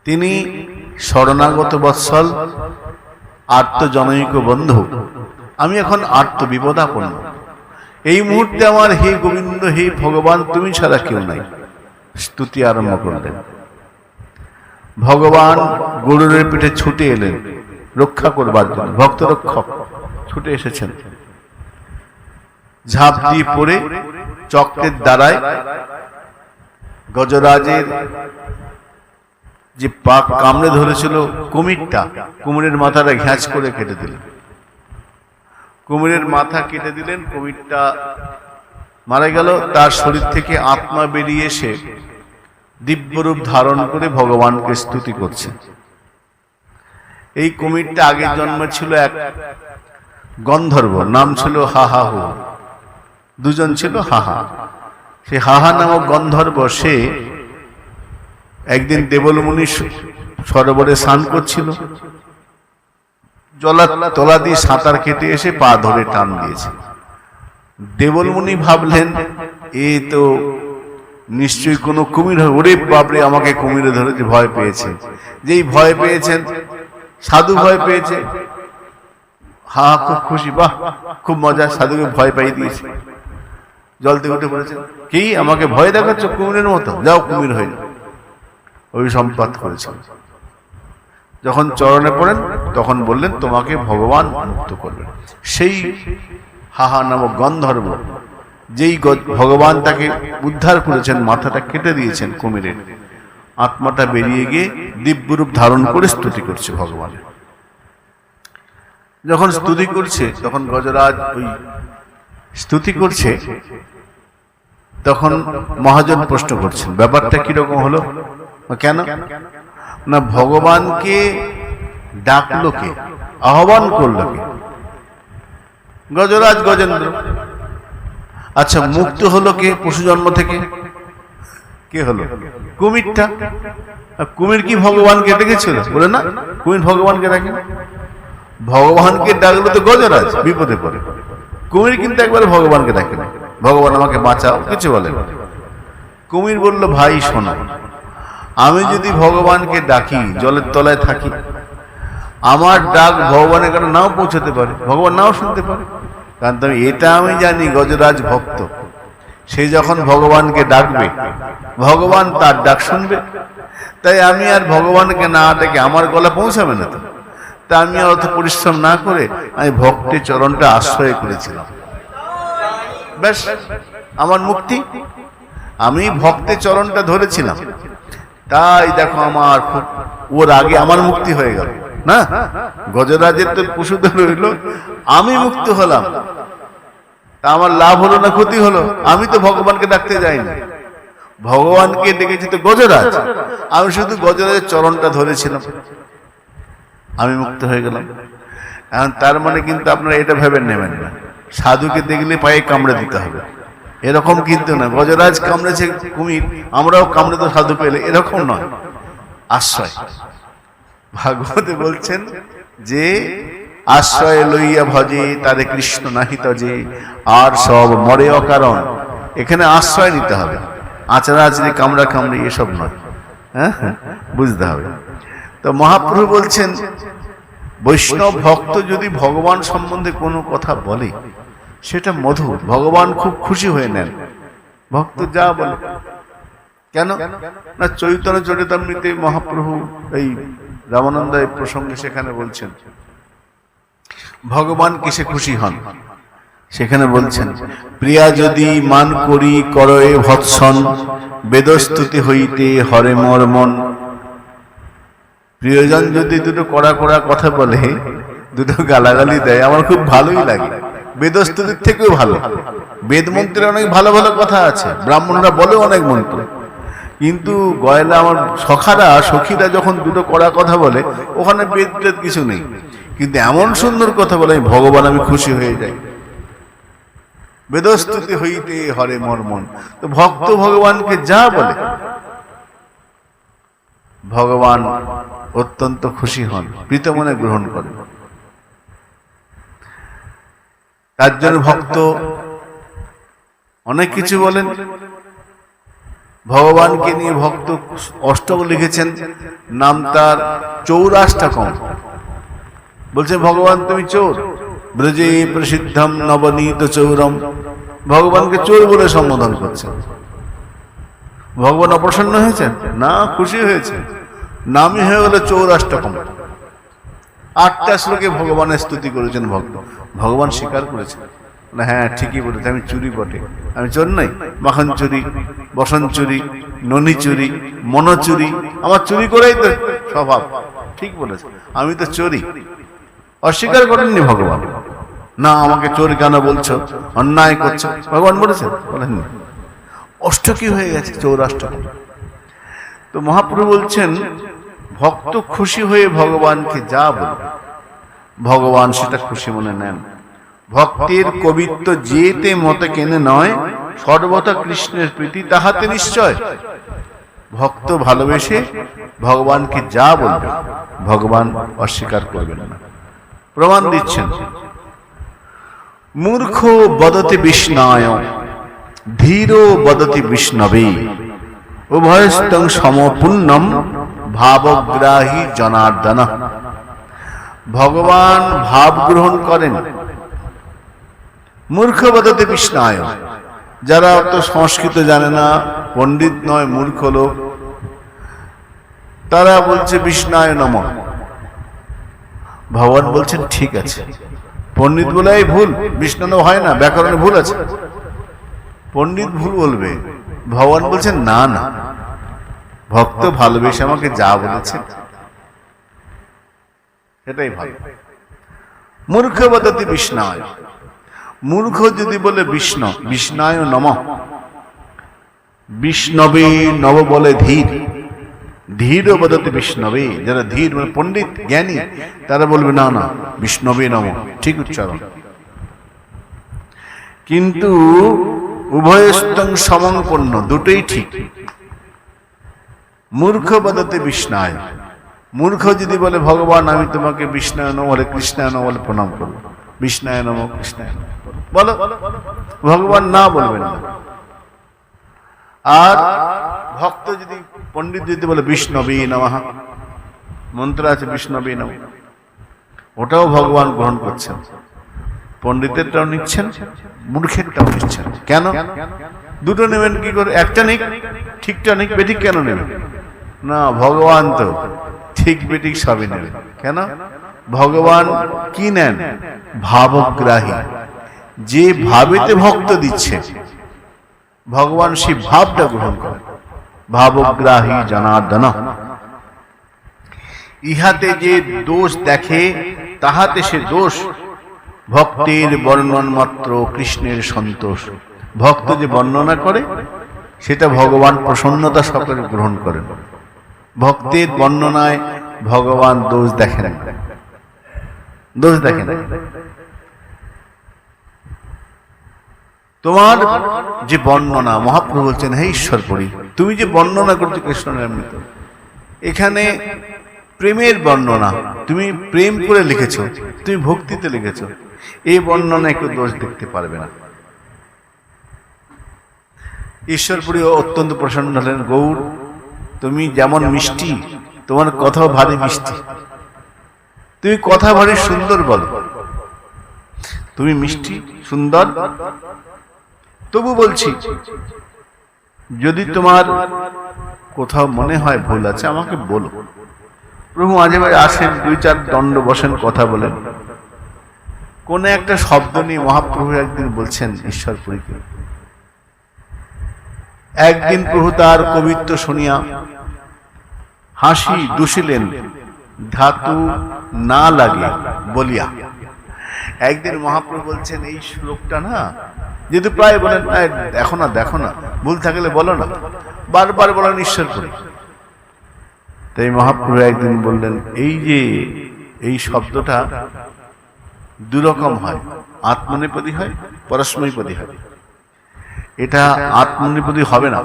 তিনি শরণাগত বৎসল, আর্তজনৈক বন্ধু। আমি এখন আর্ত বিপদাপন্ন, এই মুহূর্তে আমার হে গোবিন্দ, হে ভগবান, তুমি ছাড়া কেউ নাই। স্তুতি আরম্ভ করলেন। ভগবান গরুরের পিঠে ছুটে এলেন রক্ষা করবার জন্য, ভক্ত রক্ষক ছুটে এসেছেন। ঝাঁপ দিয়ে পড়ে চক্রের দ্বারায় গজরাজের যে পাক কামড়ে ধরেছিল কুমিরটা, কুমিরের মাথাটা ঘ্যাঁচ করে কেটে দিলেন। কুমিরের মাথা কেটে দিলেন, কুমিরটা মারা গেল। তার শরীর থেকে আত্মা বেরিয়ে এসে দিব্যরূপ ধারণ করে ভগবানকে স্তুতি করছে। এই কুমিরটা আগের জন্মে ছিল এক গন্ধর্ব, নাম ছিল হাহাহু। দুজন ছিল হাহা। সে হাহা নামক গন্ধর্ব, সে একদিন দেবলমুনি সরোবরে স্নান করছিল, তলা দিয়ে সাঁতার কেটে এসে পা ধরে টান দিয়েছে। দেবলমুনি ভাবলেন এ তো নিশ্চয়ই কোনো কুমির, ওরে বাপরে, আমাকে কুমিরে ধরেছে, ভয় পেয়েছে। যেই ভয় পেয়েছেন, সাধু ভয় পেয়েছে, হা খুব খুশি, বাহ খুব মজা, সাধুকে ভয় পাই দিয়েছে। জল থেকে উঠে পড়েছেন, কি আমাকে ভয় দেখাচ্ছ কুমিরের মতো, যাও কুমির হয়ে যাও। অভিসম্পাত করেছেন। যখন চরণে পড়েন তখন বললেন তোমাকে ভগবান মুক্ত করবেন। সেই হাহা নামক গন্ধর্ব, যেই ভগবান তাকে উদ্ধার করেছেন, মাথাটা কেটে দিয়েছেন কুমিরের, আত্মাটা বেরিয়ে গিয়ে দিব্যরূপ ধারণ করে স্তুতি করছে ভগবানের। যখন স্তুতি করছে তখন গজরাজ ওই স্তুতি করছে, তখন মহাজন প্রশ্ন করছেন ব্যাপারটা কিরকম হলো, কেন না ভগবানকে ডাকলো কে, আহ্বান করলো কে? গজরাজ গজেন্দ্র। আচ্ছা মুক্ত হলো কে পশু জন্ম থেকে? কে হলো? কুমিরটা। কুমির কি ভগবানকে ডেকেছিল? বলে না, কুমির ভগবানকে ডাকে। ভগবানকে ডাকলো তো গজরাজ, বিপদে পড়ে। কুমির কিন্তু একবারে ভগবানকে ডাকে না, ভগবান আমাকে বাঁচাও কিছু বলে না। কুমির বলল ভাই শোনো, আমি যদি ভগবানকে ডাকি, জলের তলায় থাকি, আমার ডাক ভগবানের কাছে নাও পৌঁছতে পারে, ভগবান নাও শুনতে পারে। কারণ এটা আমি জানি গজরাজ ভক্ত, সে যখন ভগবানকে ডাকবে ভগবান তার ডাক শুনবে। তাই আমি আর ভগবানকে না ডেকে আমার গলা পৌঁছাবে না তো, তা আমি আর অত পরিশ্রম না করে আমি ভক্তের চরণটা আশ্রয় করেছিলাম, ব্যাস আমার মুক্তি। আমি ভক্তের চরণটা ধরেছিলাম, তাই দেখো আমার ওর আগে আমার মুক্তি হয়ে গেল না। গজরাজের তো পশুদের রইল, আমি মুক্ত হলাম, তা আমার লাভ হলো না ক্ষতি হলো? আমি তো ভগবানকে ডাকতে যাইনি, ভগবানকে ডেকেছি তো গজরাজ, আমি শুধু গজরাজের চরণটা ধরেছিলাম, আমি মুক্ত হয়ে গেলাম। এখন তার মানে কিন্তু আপনারা এটা ভেবে নেবেন না সাধুকে দেখলে পায়ে কামড়ে দিতে হবে, এরকম কিন্তু না। গজরাজ কামড়েছে কুমির, আমরাও কামড়ে তো সাধু পেলে, এরকম নয়। আশ্রয়, ভাগবতে বলছেন যে আশ্রয় লইয়া ভজে তারে কৃষ্ণ নাহি তজে, আর সব মরে অকারণ। এখানে আশ্রয় নিতে হবে, আচরাচরি কামড়া কামড়ি এসব নয়, হ্যাঁ বুঝতে হবে। তো মহাপ্রভু বলছেন বৈষ্ণব ভক্ত যদি ভগবান সম্বন্ধে কোনো কথা বলে সেটা মধুর, ভগবান খুব খুশি হয়ে নেন। ভক্ত যা বলে, কেন না চৈতন্য চরিতামৃতে মহাপ্রভু এই রামানন্দ এই প্রসঙ্গে সেখানে বলছেন ভগবান কিসে খুশি হন। সেখানে বলছেন প্রিয়া যদি মান করি করয়ে ভৎসন, বেদস্তুতি হইতে হরে মর মন। প্রিয়জন যদি দুটো কড়া কড়া কথা বলে, দুটো গালাগালি দেয়, আমার খুব ভালোই লাগে, বেদস্তুতির থেকেও ভালো। বেদ মন্ত্রে অনেক ভালো ভালো কথা আছে, ব্রাহ্মণরা বলে অনেক মন্ত্র, কিন্তু গয়লা আমার সখীরা যখন দুটো কড়া কথা বলে, ওখানে বেদ টেদ কিছু নেই, কিন্তু এমন সুন্দর কথা বলে ভগবান আমি খুশি হয়ে যাই। বেদস্তুতি হইতে হরে মর মন। তো ভক্ত ভগবানকে যা বলে ভগবান অত্যন্ত খুশি হন, প্রীতমনে গ্রহণ করেন। তার জন্য ভক্ত অনেক কিছু বলেন। ভগবানকে নিয়ে ভক্ত অষ্টক লিখেছেন, নাম তার 84 বলছে ভগবান তুমি চোর, ব্রজে প্রসিদ্ধম নবনীত চৌরম। ভগবানকে চোর বলে সম্বোধন করছেন। ভগবান অপ্রসন্ন হয়েছেন না, খুশি হয়েছে। নামই হয়ে গেল 84। 8টা শ্লোকে ভগবানের স্তুতি করেছেন ভক্ত। ভগবান স্বীকার করেছেন না, হ্যাঁ ঠিকই বলেছে, আমি চুরি বটে, আমি চোর নই। মাখন চুরি, বসন চুরি, ননি চুরি, মন চুরি, আমার চুরি করেই তো স্বভাব। ঠিক বলেছে, আমি তো চোরি। অস্বীকার করেননি ভগবান, না আমাকে চোর কেন বলছো, অন্যায় করছো, ভগবান বলেছেন? বলেননি। অষ্টকী হয়ে গেছে 84। তো মহাপ্রভু বলছেন ভক্ত খুশি হয়ে ভগবানকে যা বলবে ভগবান সেটা খুশি মনে নেন। ভক্তের কবিত্ব যেতে মতে কেনে নয়, সর্বদা কৃষ্ণের প্রীতি তাহাতে নিশ্চয়। ভক্ত ভালোবেসে ভগবানকে যা বলবে ভগবান অস্বীকার করবেন না। প্রমাণ দিচ্ছেন, মূর্খ বদতি বিষ্ণায়, ধীর বদতি বিষ্ণবে, উভয়স্তং সমপুণ্যম ভাবগ্রাহী জনার্দন। ভগবান ভাব গ্রহণ করেন। মূর্খ বদতি বিষ্ণায়, যারা অত সংস্কৃত জানে না, পণ্ডিত নয়, মূর্খ লোক, তারা বলছে বিষ্ণায় নমঃ। ভগবান বলছেন ঠিক আছে, পণ্ডিত বলাই ভুল, বিষ্ণু হয় না, ব্যাকরণে ভুল আছে, পণ্ডিত ভুল বলবে। ভগবান বলছেন না না, ভক্ত ভালোবেসে আমাকে যা বলেছে সেটাই ভালো। মূর্খ বদতি বিষ্ণায়, মূর্খ যদি বলে বিষ্ণু, বিষ্ণায় নমঃ, বিষ্ণবে নব বলে ধীর, ধীর বদতে বিষ্ণবে, যারা ধীর মানে পণ্ডিত জ্ঞানী তারা বলবে না না বিষ্ণবে নমঃ, ঠিক উচ্চারণ। কিন্তু উভয়স্তং সমঙ্পন্ন, দুটোই ঠিক। মূর্খ বদতে বিষ্ণায়, মূর্খ যদি বলে ভগবান আমি তোমাকে বিষ্ণায় নমঃ বলে কৃষ্ণায় নমঃ বলে প্রণাম করবো, বিষ্ণায় নমঃ কৃষ্ণায় নমঃ বলো, ভগবান না বলবেন না। আর ভক্ত যদি পণ্ডিত যদি বলে বিষ্ণবে নমঃ, মন্ত্র আছে বিষ্ণবে নমঃ, ওটাও ভগবান গ্রহণ করছেন, পণ্ডিতেরটাও নিচ্ছেন, মূর্খেরটাও নিচ্ছেন। কেন? দুটো নেবেন কি করে? একটা নিক, ঠিকটা নিক, বেঠিক কেন নেবেন না? ভগবান তো ঠিক বেঠিক সবই নেবেন। কেন? ভগবান কি নেন? ভাবগ্রাহী, যে ভাবেতে ভক্ত দিচ্ছে ভগবান সেই ভাবটা গ্রহণ করেন। ভাবগ্রাহী জনার্দন, ইহাতে যে দোষ দেখে তাহাতে সে দোষ, ভক্তের বর্ণন মাত্র কৃষ্ণের সন্তোষ। ভক্ত যে বর্ণনা করে সেটা ভগবান প্রসন্নতা সকলে গ্রহণ করেন। ভক্তের বর্ণনায় ভগবান দোষ দেখেন, দোষ দেখেন। তোমার যে বর্ণনা, মহাপ্রভু বলছেন হে ঈশ্বরপুরী, তুমি যে বর্ণনা করছো কৃষ্ণের অমৃত, এখানে প্রেমের বর্ণনা, তুমি প্রেম করে লিখেছো, তুমি ভক্তিতে লিখেছো, এই বর্ণনা একটু দোষ দেখতে পারবে না। ঈশ্বরপুরী অত্যন্ত প্রসন্ন হলেন, গৌর তুমি যেমন মিষ্টি, তোমার কথাও ভারী মিষ্টি, তুমি কথা ভারী সুন্দর বলো, তুমি মিষ্টি সুন্দর, তবু বলছি যদি তোমার কোথাও মনে হয় ভুল আছে আমাকে বলো। প্রভু মাঝে মাঝে আসেন, দুই চার দণ্ড বসেন, কথা বলেন। কোন একটা শব্দ নিয়ে মহাপ্রভু একদিন বলছেন ঈশ্বরপুরীকে, একদিন প্রভু তার কবিত্ব শুনিয়া হাসি দুষিলেন, ধাতু না লাগে বলিয়া। একদিন মহাপ্রভু বলছেন এই শ্লোকটা না, যেহেতু প্রায় বলেন দেখো না দেখো না, ভুল থাকলে বলো না, বারবার বলেন ঈশ্বরপুরী। তাই মহাপ্রভু একদিন বললেন এই যে এই শব্দটা দুরকম হয়, আত্মনেপদী হয়, পরস্মৈপদী হয়। এটা আত্মনেপদী হবে না,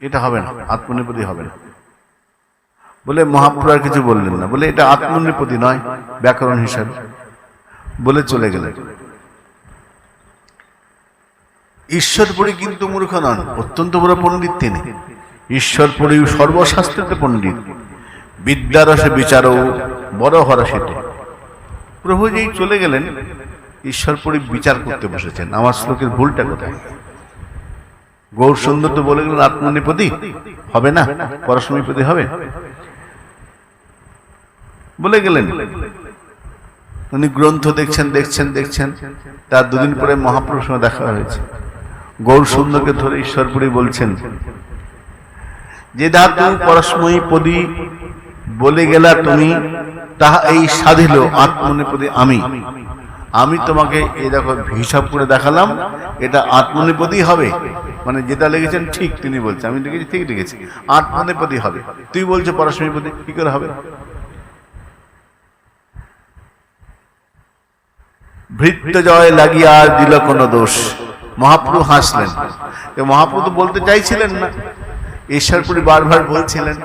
এটা হবে না, আত্মনেপদী হবে না বলে মহাপ্রভু আর কিছু বললেন না, বলে এটা আত্মনেপদী নয় ব্যাকরণ হিসাবে বলে চলে গেলেন। ঈশ্বরপুরী কিন্তু মূর্খ নন, অত্যন্ত বড় পণ্ডিত তিনি। ঈশ্বরপুরী সর্বশাস্ত্রতে পণ্ডিত, বিদ্যারসে বিচারও বড় হরসিত। প্রভু যেই চলে গেলেন, ঈশ্বরপুরী বিচার করতে বসেছেন আমার শ্লোকের ভুলটা কোথায়। গৌর সুন্দর তো বলে গেলেন আত্মনেপদী হবে না, পরস্মৈপদী হবে বলে গেলেন। উনি গ্রন্থ দেখছেন দেখছেন দেখছেন, তার দুদিন পরে মহাপ্রভুর সঙ্গে দেখা হয়েছে। গৌর সুন্দরকে ধরে ঈশ্বরপুরী বলছেন যে ধাতু পরস্মৈপদী বলে গেলা তুমি, তাহা এই সাধিল আত্মনেপদী আমি। আমি তোমাকে এই দেখো হিসাব করে দেখালাম, এটা আত্মনেপদী হবে, মানে যেটা লিখেছেন ঠিক তিনি বলছেন, আমি লিখেছি ঠিক লিখেছি, আত্মনেপদী হবে। তুই বলছো পরস্মৈপদী, কি করে হবে? ভৃত্য জয় লাগিয়া আর দিল কোন দোষ। মহাপ্রভু হাসলেন। মহাপ্রভু তো বলতে চাইছিলেন না, ঈশ্বরপুরী বারবার বলছিলেন।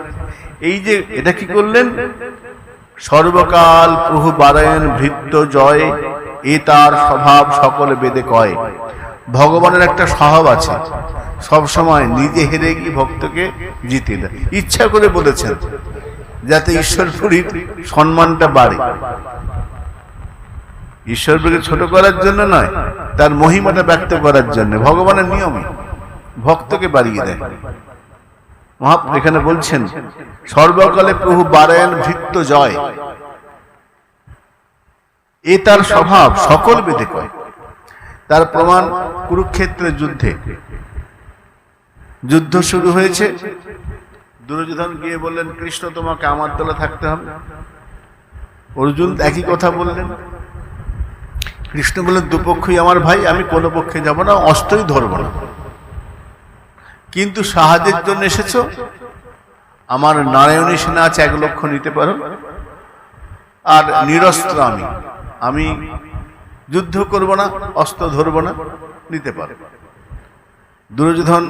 এই যে এটা কি করলেন, সর্বকাল প্রভু বারায়ণ ভৃত্য জয়, এ তার স্বভাব সকলে বেদে কয়। ভগবানের একটা স্বভাব আছে, সব সময় নিজে হেরে গিয়ে ভক্তকে জিতে দেয়। ইচ্ছা করে বলেছেন যাতে ঈশ্বরপুরীর সম্মানটা বাড়ে। ঈশ্বরপুরীকে ছোট করার জন্য নয়, তার মহিমাটা ব্যক্ত করার জন্য। ভগবানের নিয়মে ভক্তকে বাড়িয়ে দেয়। মহাপ্রভু এখানে বলছেন সর্বকালে প্রভু বারায়ণ ভৃত্য জয়, এ তার স্বভাব সকল বেদে কয়। তার প্রমাণ কুরুক্ষেত্রের যুদ্ধে, যুদ্ধ শুরু হয়েছে, দুর্যোধন গিয়ে বললেন কৃষ্ণ তোমাকে আমার দলে থাকতে হবে। অর্জুন একই কথা বললেন, কৃষ্ণ বললেন দুপক্ষই আমার ভাই, আমি কোনো পক্ষে যাব না, অস্ত্রই ধরব না, কিন্তু সাহায্যের জন্য এসেছো, আমার নারায়ণী সেনা আছে 1 লক্ষ, নিতে পারো, আর নিরস্ত্র আমি যুদ্ধ করব না, অস্ত্র ধরব না, নিতে পারো। দুর্যোধন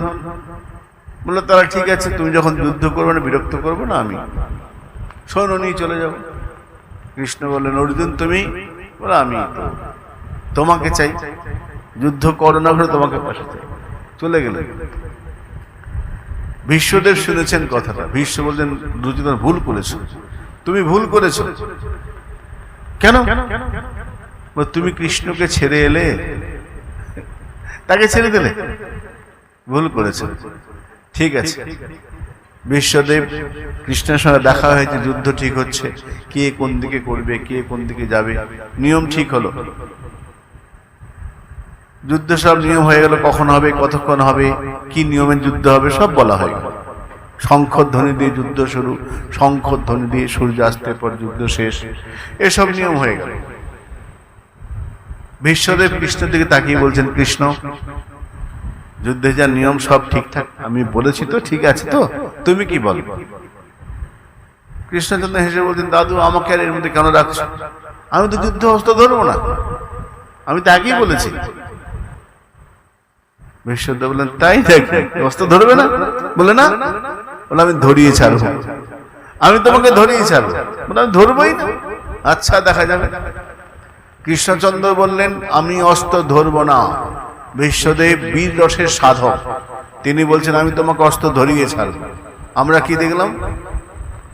বললো তারা ঠিক আছে, তুমি যখন যুদ্ধ করবে না, বিরক্ত করবো না, আমি সৈন্য নিয়ে চলে যাব। কৃষ্ণ বললেন অর্জুন তুমি, বলে আমি তো তোমাকে চাই, যুদ্ধ করো না করে তোমাকে পাশে চাই, চলে গেলেন। ভীষ্মদেব শুনেছেন কথাটা। ভীষ্ম বললেন দুর্যোধন ভুল করেছো, তুমি ভুল করেছো। কেন? তুমি কৃষ্ণকে ছেড়ে এলে, তাকে ছেড়ে দিলে, ভুল করেছো। ঠিক আছে, বিশ্বদেব কৃষ্ণের সঙ্গে দেখা হয়েছে, যুদ্ধ ঠিক হচ্ছে, কে কোন দিকে করবে, কে কোন দিকে যাবে, নিয়ম ঠিক হলো, যুদ্ধ সব নিয়ম হয়ে গেল, কখন হবে, কতক্ষণ হবে, কি নিয়মের যুদ্ধ হবে, সব বলা হয়ে গেল। শঙ্খধ্বনি দিয়ে যুদ্ধ শুরু, শঙ্খধ্বনি দিয়ে সূর্যাস্তের পর যুদ্ধ শেষ, এসব নিয়ম হয়ে গেল। বিশ্বদেব কৃষ্ণের দিকে তাকিয়ে বলছেন কৃষ্ণ, যুদ্ধে যা নিয়ম সব ঠিকঠাক আমি বলেছি তো, ঠিক আছে তো, তুমি কি বল? কৃষ্ণচন্দ্র হেসে বলছেন দাদু আমাকে আর এর মধ্যে কেন রাখছো, আমি তো যুদ্ধ অস্ত্র ধরবো না, আমি তো আগেই বলেছি। বিশ্বদেব বললেন তাই দেখে অস্ত্র ধরবে না? বলে না, বলে আমি ধরিয়ে ছাড়বো, আমি তোমাকে ধরিয়ে ছাড়বো, বলে আমি ধরবোই না। আচ্ছা দেখা যাবে। কৃষ্ণচন্দ্র বললেন আমি অস্ত্র ধরবো না। বিশ্বদেব বীর রসের সাধক, তিনি বলছেন আমি তোমাকে অস্ত্র ধরিয়ে ছাড়বো। আমরা কি দেখলাম?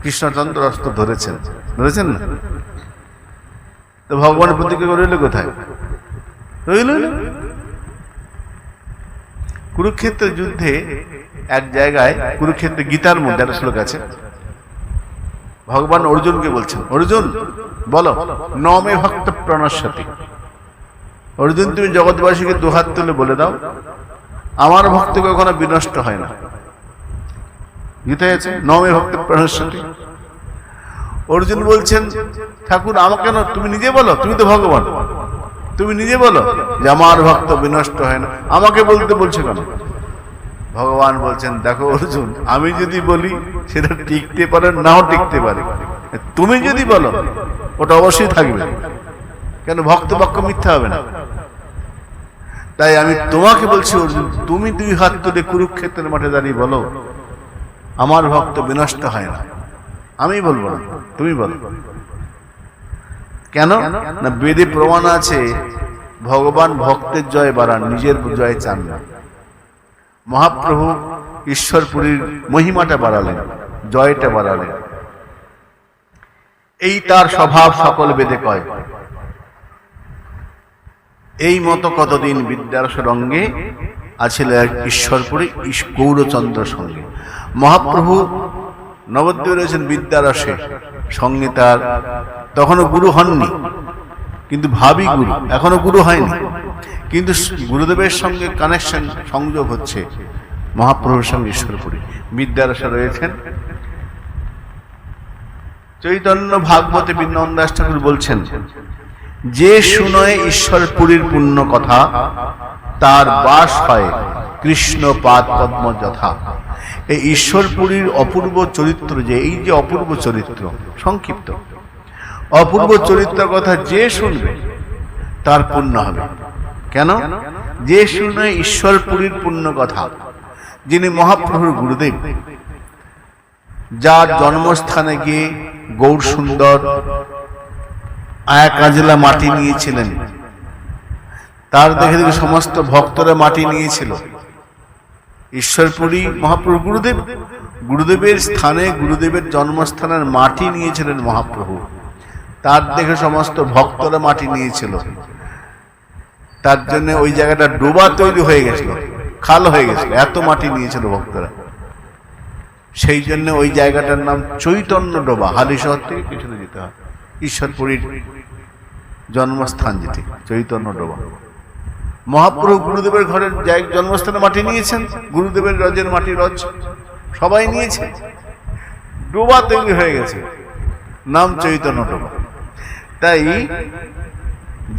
কৃষ্ণচন্দ্র অস্ত্র ধরেছেন, ধরেছেন না? তো ভগবানের প্রতিজ্ঞা রইল কোথায়? রইল না। কুরুক্ষেত্রের যুদ্ধে এক জায়গায়, কুরুক্ষেত্রে গীতার মধ্যে একটা শ্লোক আছে, ভগবান অর্জুনকে বলছেন অর্জুন বলো নমে ভক্ত প্রণশ্যতি, অর্জুন তুমি জগৎবাসীকে দুহাত তুলে বলে দাও আমার ভক্ত কখনো বিনষ্ট হয় না। গীতায় আছে নমে ভক্ত প্রণশ্যতি। অর্জুন বলছেন ঠাকুর আমাকে কেন, তুমি নিজে বলো, তুমি তো ভগবান, তুমি নিজে বলো যে আমার ভক্ত বিনষ্ট হয় না, আমাকে বলতে বলছো কেন? ভগবান বলছেন দেখো অর্জুন, আমি যদি বলি সেটা টিকতে পারে, নাও টিকতে পারে, তুমি যদি বলো ওটা অবশ্যই থাকবে, কেন ভক্ত বাক্য মিথ্যা হবে না। তাই আমি তোমাকে বলছি অর্জুন, তুমি 2 হাত তুলে কুরুক্ষেত্রের মাঠে দাঁড়িয়ে বলো আমার ভক্ত বিনষ্ট হয় না। আমি বলবো না, তুমি বলো। কেন না বেদে প্রমাণ আছে ভগবান ভক্তের জয় বাড়ান, নিজের জয় চান না। মহাপ্রভু ঈশ্বরপুরীর মহিমাটা বাড়ালেন, জয়টা বাড়ালেন, এই তার স্বভাব সকল বেদে কয়। এই মতো কতদিন বিদ্যারসের অঙ্গে আছিল ঈশ্বরপুরী গৌরচন্দ্র সঙ্গে। মহাপ্রভু নবদ্বীপে রয়েছেন বিদ্যারসে, সঙ্গে তার তখনও গুরু হননি, কিন্তু ভাবি গুরু, এখনো গুরু হয়নি, কিন্তু গুরুদেবের সঙ্গে কানেকশন, সংযোগ হচ্ছে মহাপ্রভুর সঙ্গে ঈশ্বরপুরী। বিদ্যারসে রয়েছেন চৈতন্য ভাগবতে বৃন্দাবন দাস ঠাকুর বলছেন যে শুনয় ঈশ্বরপুরীর পুণ্য কথা তার বাস হয় কৃষ্ণ পাদ পদ্ম যথা। এই ঈশ্বরপুরীর অপূর্ব চরিত্র, যে এই যে অপূর্ব চরিত্র, সংক্ষিপ্ত অপূর্ব চরিত্র কথা যে শুনবে তার পুণ্য হবে। কেন? যে শুনে ঈশ্বরপুরীর পুণ্য কথা, যিনি মহাপ্রভুর গুরুদেব, যার জন্মস্থানে গিয়ে গৌর সুন্দর আয়া কাজলা মাটি নিয়েছিলেন, তার দেখে দেখে সমস্ত ভক্তরা মাটি নিয়েছিল। ঈশ্বরপুরী মহাপ্রভু গুরুদেব, গুরুদেবের স্থানে, গুরুদেবের জন্মস্থানের মাটি নিয়েছিলেন মহাপ্রভু, তার দেখে সমস্ত ভক্তরা মাটি নিয়েছিল। তার জন্য ওই জায়গাটা ডোবা তৈরি হয়ে গেছিল, খাল হয়ে গেছিল, এত মাটি নিয়েছিল ভক্তরা। সেই জন্য ওই জায়গাটার নাম চৈতন্য ডোবা। হালিশহর থেকে পিছনে যেতে হয়, ঈশ্বরপুরীর জন্মস্থান যেটি চৈতন্য ডোবা। মহাপ্রভু গুরুদেবের ঘরের জন্মস্থানে মাটি নিয়েছেন, গুরুদেবের রজের মাটি, রজ সবাই নিয়েছে, ডোবা তৈরি হয়ে গেছে, নাম চৈতন্য ডোবা। তাই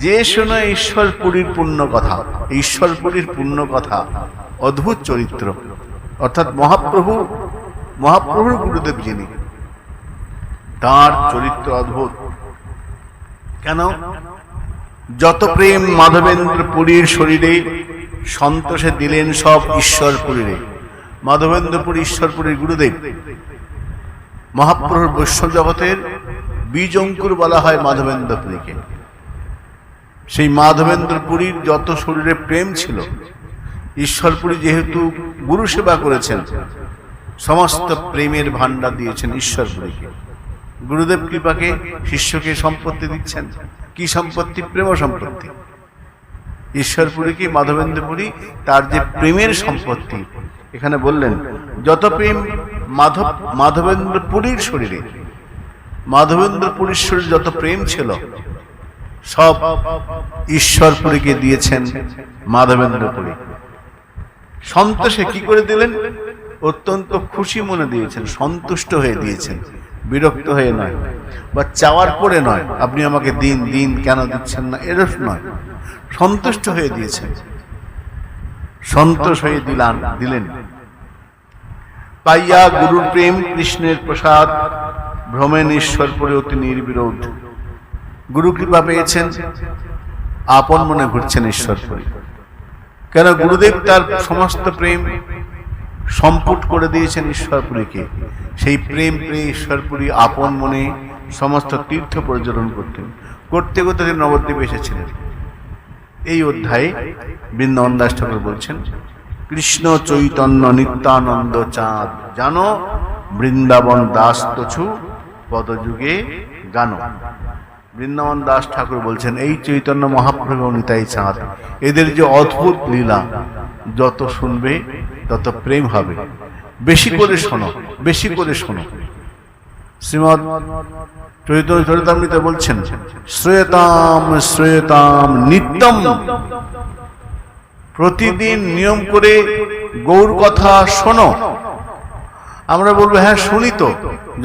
যে শোনো ঈশ্বরপুরীর পূর্ণ কথা, ঈশ্বরপুরীর পূর্ণ কথা, অদ্ভুত চরিত্র, অর্থাৎ মহাপ্রভুর গুরুদেব যিনি, তার চরিত্র অদ্ভুত। কেন? যত প্রেম মাধবেন্দ্র পুরীর শরীরে, সন্তোষে দিলেন সব ঈশ্বরপুরীরে। মাধবেন্দ্রপুরী ঈশ্বরপুরীর গুরুদেব, মহাপ্রভুর বৈষ্ণব জগতের বীজ অঙ্কুর বলা হয় মাধবেন্দ্রপুরীকে। সেই মাধবেন্দ্রপুরীর যত শরীরে প্রেম ছিল, ঈশ্বরপুরী যেহেতু গুরু সেবা করেছেন, সমস্ত প্রেমের ভান্ডার দিয়েছেন ঈশ্বরপুরীকে। গুরুদেব কৃপাকে শিষ্যকে সম্পত্তি দিচ্ছেন। কি সম্পত্তি? প্রেম সম্পত্তি। ঈশ্বরপুরীকে মাধবেন্দ্রপুরী তার যে প্রেমের সম্পত্তি, এখানে বললেন যত প্রেম মাধবেন্দ্রপুরীর শরীরে, মাধবেন্দ্রপুরীর শরীরে যত প্রেম ছিল সব ঈশ্বরপুরীকে দিয়েছেন মাধবেন্দ্রপুরী। সন্তোষে কি করে দিলেন? অত্যন্ত খুশি মনে দিয়েছেন, সন্তুষ্ট হয়ে দিয়েছেন, বিরক্ত হয়ে নয়, বা চাওয়ার পরে নয়, আপনি আমাকে দিন দিন কেন দিচ্ছেন না, এরকম নয়, সন্তুষ্ট হয়ে দিয়েছেন, সন্তোষ হয়ে দিলেন। পাইয়া গুরুর প্রেম কৃষ্ণের প্রসাদ, ভ্রমেন ঈশ্বরপুরে অতি নির্বিরোধ। গুরু কৃপা পেয়েছেন, আপন মনে ঘুরছেন ঈশ্বরপুরী। কেন? গুরুদেব তার সমস্ত প্রেম সম্পুট করে দিয়েছেন ঈশ্বরপুরীকে। সেই প্রেম পেয়ে ঈশ্বরপুরী আপন মনে সমস্ত তীর্থ পরিচালন করতে করতে তিনি নবদ্বীপে এসেছিলেন। এই অধ্যায়ে বৃন্দাবন দাস ঠাকুর বলছেন, কৃষ্ণ চৈতন্য নিত্যানন্দ চাঁদ জানো, বৃন্দাবন দাস তছু পদযুগে গান। বৃন্দাবন দাস ঠাকুর বলছেন, এই চৈতন্য মহাপ্রভু নিতাই চাঁদ, এদের যে অদ্ভুত লীলা, যত শুনবে তত প্রেম হবে। বেশি করে শোনো, বেশি করে শোনো। শ্রীমৎ চৈতন্য চরিতামৃতে বলছেন, শ্রয়েতাম শ্রয়েতাম নিত্যম, প্রতিদিন নিয়ম করে গৌর কথা শোনো। আমরা বলবো হ্যাঁ শুনি তো,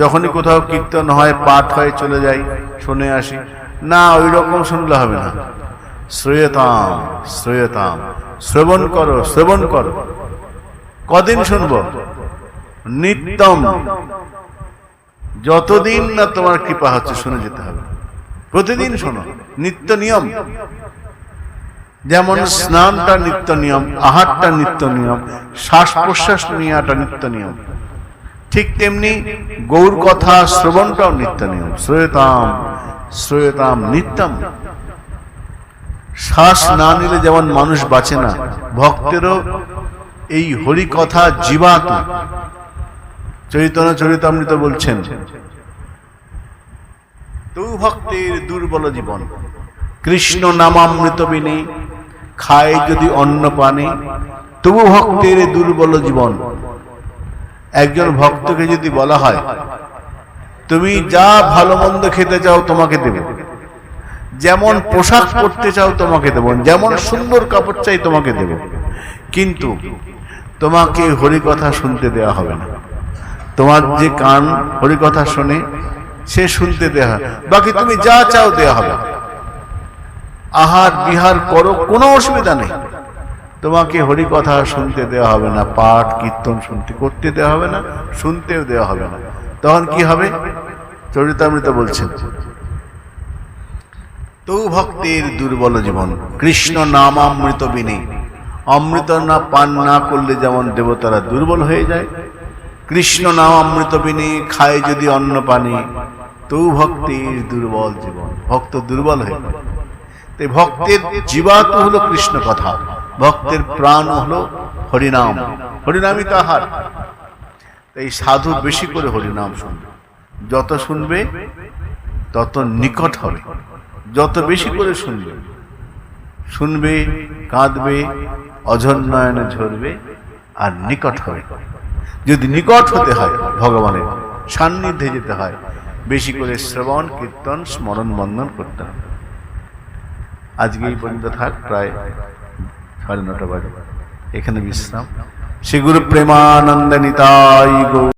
যখনই কোথাও কীর্তন হয়, পাঠ হয়, চলে যাই, শুনে আসি। না, ওই রকম শুনলে হবে না। শ্রয়েতাম শ্রয়েতাম, শ্রবণ করো, শ্রবণ করো। কদিন শুনবো? নিত্যম, যতদিন না তোমার কৃপা হচ্ছে শুনে যেতে হবে। প্রতিদিন শোনো, নিত্য নিয়ম। যেমন স্নানটা নিত্য নিয়ম, আহারটা নিত্য নিয়ম, শ্বাস প্রশ্বাস নেওয়াটা নিত্য নিয়ম, ঠিক তেমনি গৌর কথা শ্রবণটাও নিত্য নিয়ম। শ্রয়েতাম শ্রয়েতাম নিত্যম। শ্বাস না নিলে যেমন মানুষ বাঁচে না, ভক্তেরও এই হরি কথা জীবাত। চৈতন্য চরিতামৃত বলছেন, তবু ভক্তের দুর্বল জীবন, কৃষ্ণ নামামৃত বিনে খায় যদি অন্ন পানে, তবু ভক্তের দুর্বল জীবন। একজন ভক্তকে যদি বলা হয় তুমি যা ভালো মন্দ খেতে চাও তোমাকে দেব, যেমন পোশাক পরতে চাও তোমাকে দেব, যেমন সুন্দর কাপড় চাই তোমাকে দেব, কিন্তু তোমাকে হরিকথা শুনতে দেওয়া হবে না। তোমার যে কান হরিকথা শোনে সে শুনতে দেওয়া হয়, বাকি তুমি যা চাও দেওয়া হবে। আহার বিহার করো, কোনো অসুবিধা নেই, তোমাকে হরিকথা শুনতে দেওয়া হবে না, পাঠ কীর্তন শুনতে করতে দেওয়া হবে না, শুনতেও দেওয়া হবে না। তখন কি হবে? চরিতামৃত বলছেন, তবু ভক্তের দুর্বল জীবন, কৃষ্ণ নামামৃত বিনে। অমৃত না পান না করলে যেমন দেবতারা দুর্বল হয়ে যায়, কৃষ্ণ নামামৃত বিনে খায় যদি অন্ন পানে, তবু ভক্তের দুর্বল জীবন। ভক্ত দুর্বল হয়ে যায়। তাই ভক্তের জীবাত হলো কৃষ্ণ কথা, ভক্তের প্রাণ হলো হরিনাম, হরিনামই তাহার। তাই সাধু বেশি করে হরিনাম শুনবে, যত শুনবে তত নিকট হবে, যত বেশি করে শুনবে, শুনবে কাঁদবে, অঝর নয়নে ঝরবে, আর নিকট হবে। যদি নিকট হতে হয়, ভগবানের সান্নিধ্যে যেতে হয়, বেশি করে শ্রবণ কীর্তন স্মরণ বন্দন করতে হবে। আজকে এই পর্যন্ত থাক, প্রায় 9:30 বাজে, এখানে বিশ্রাম। শ্রী গুরু প্রেমানন্দ নিতাই গৌর।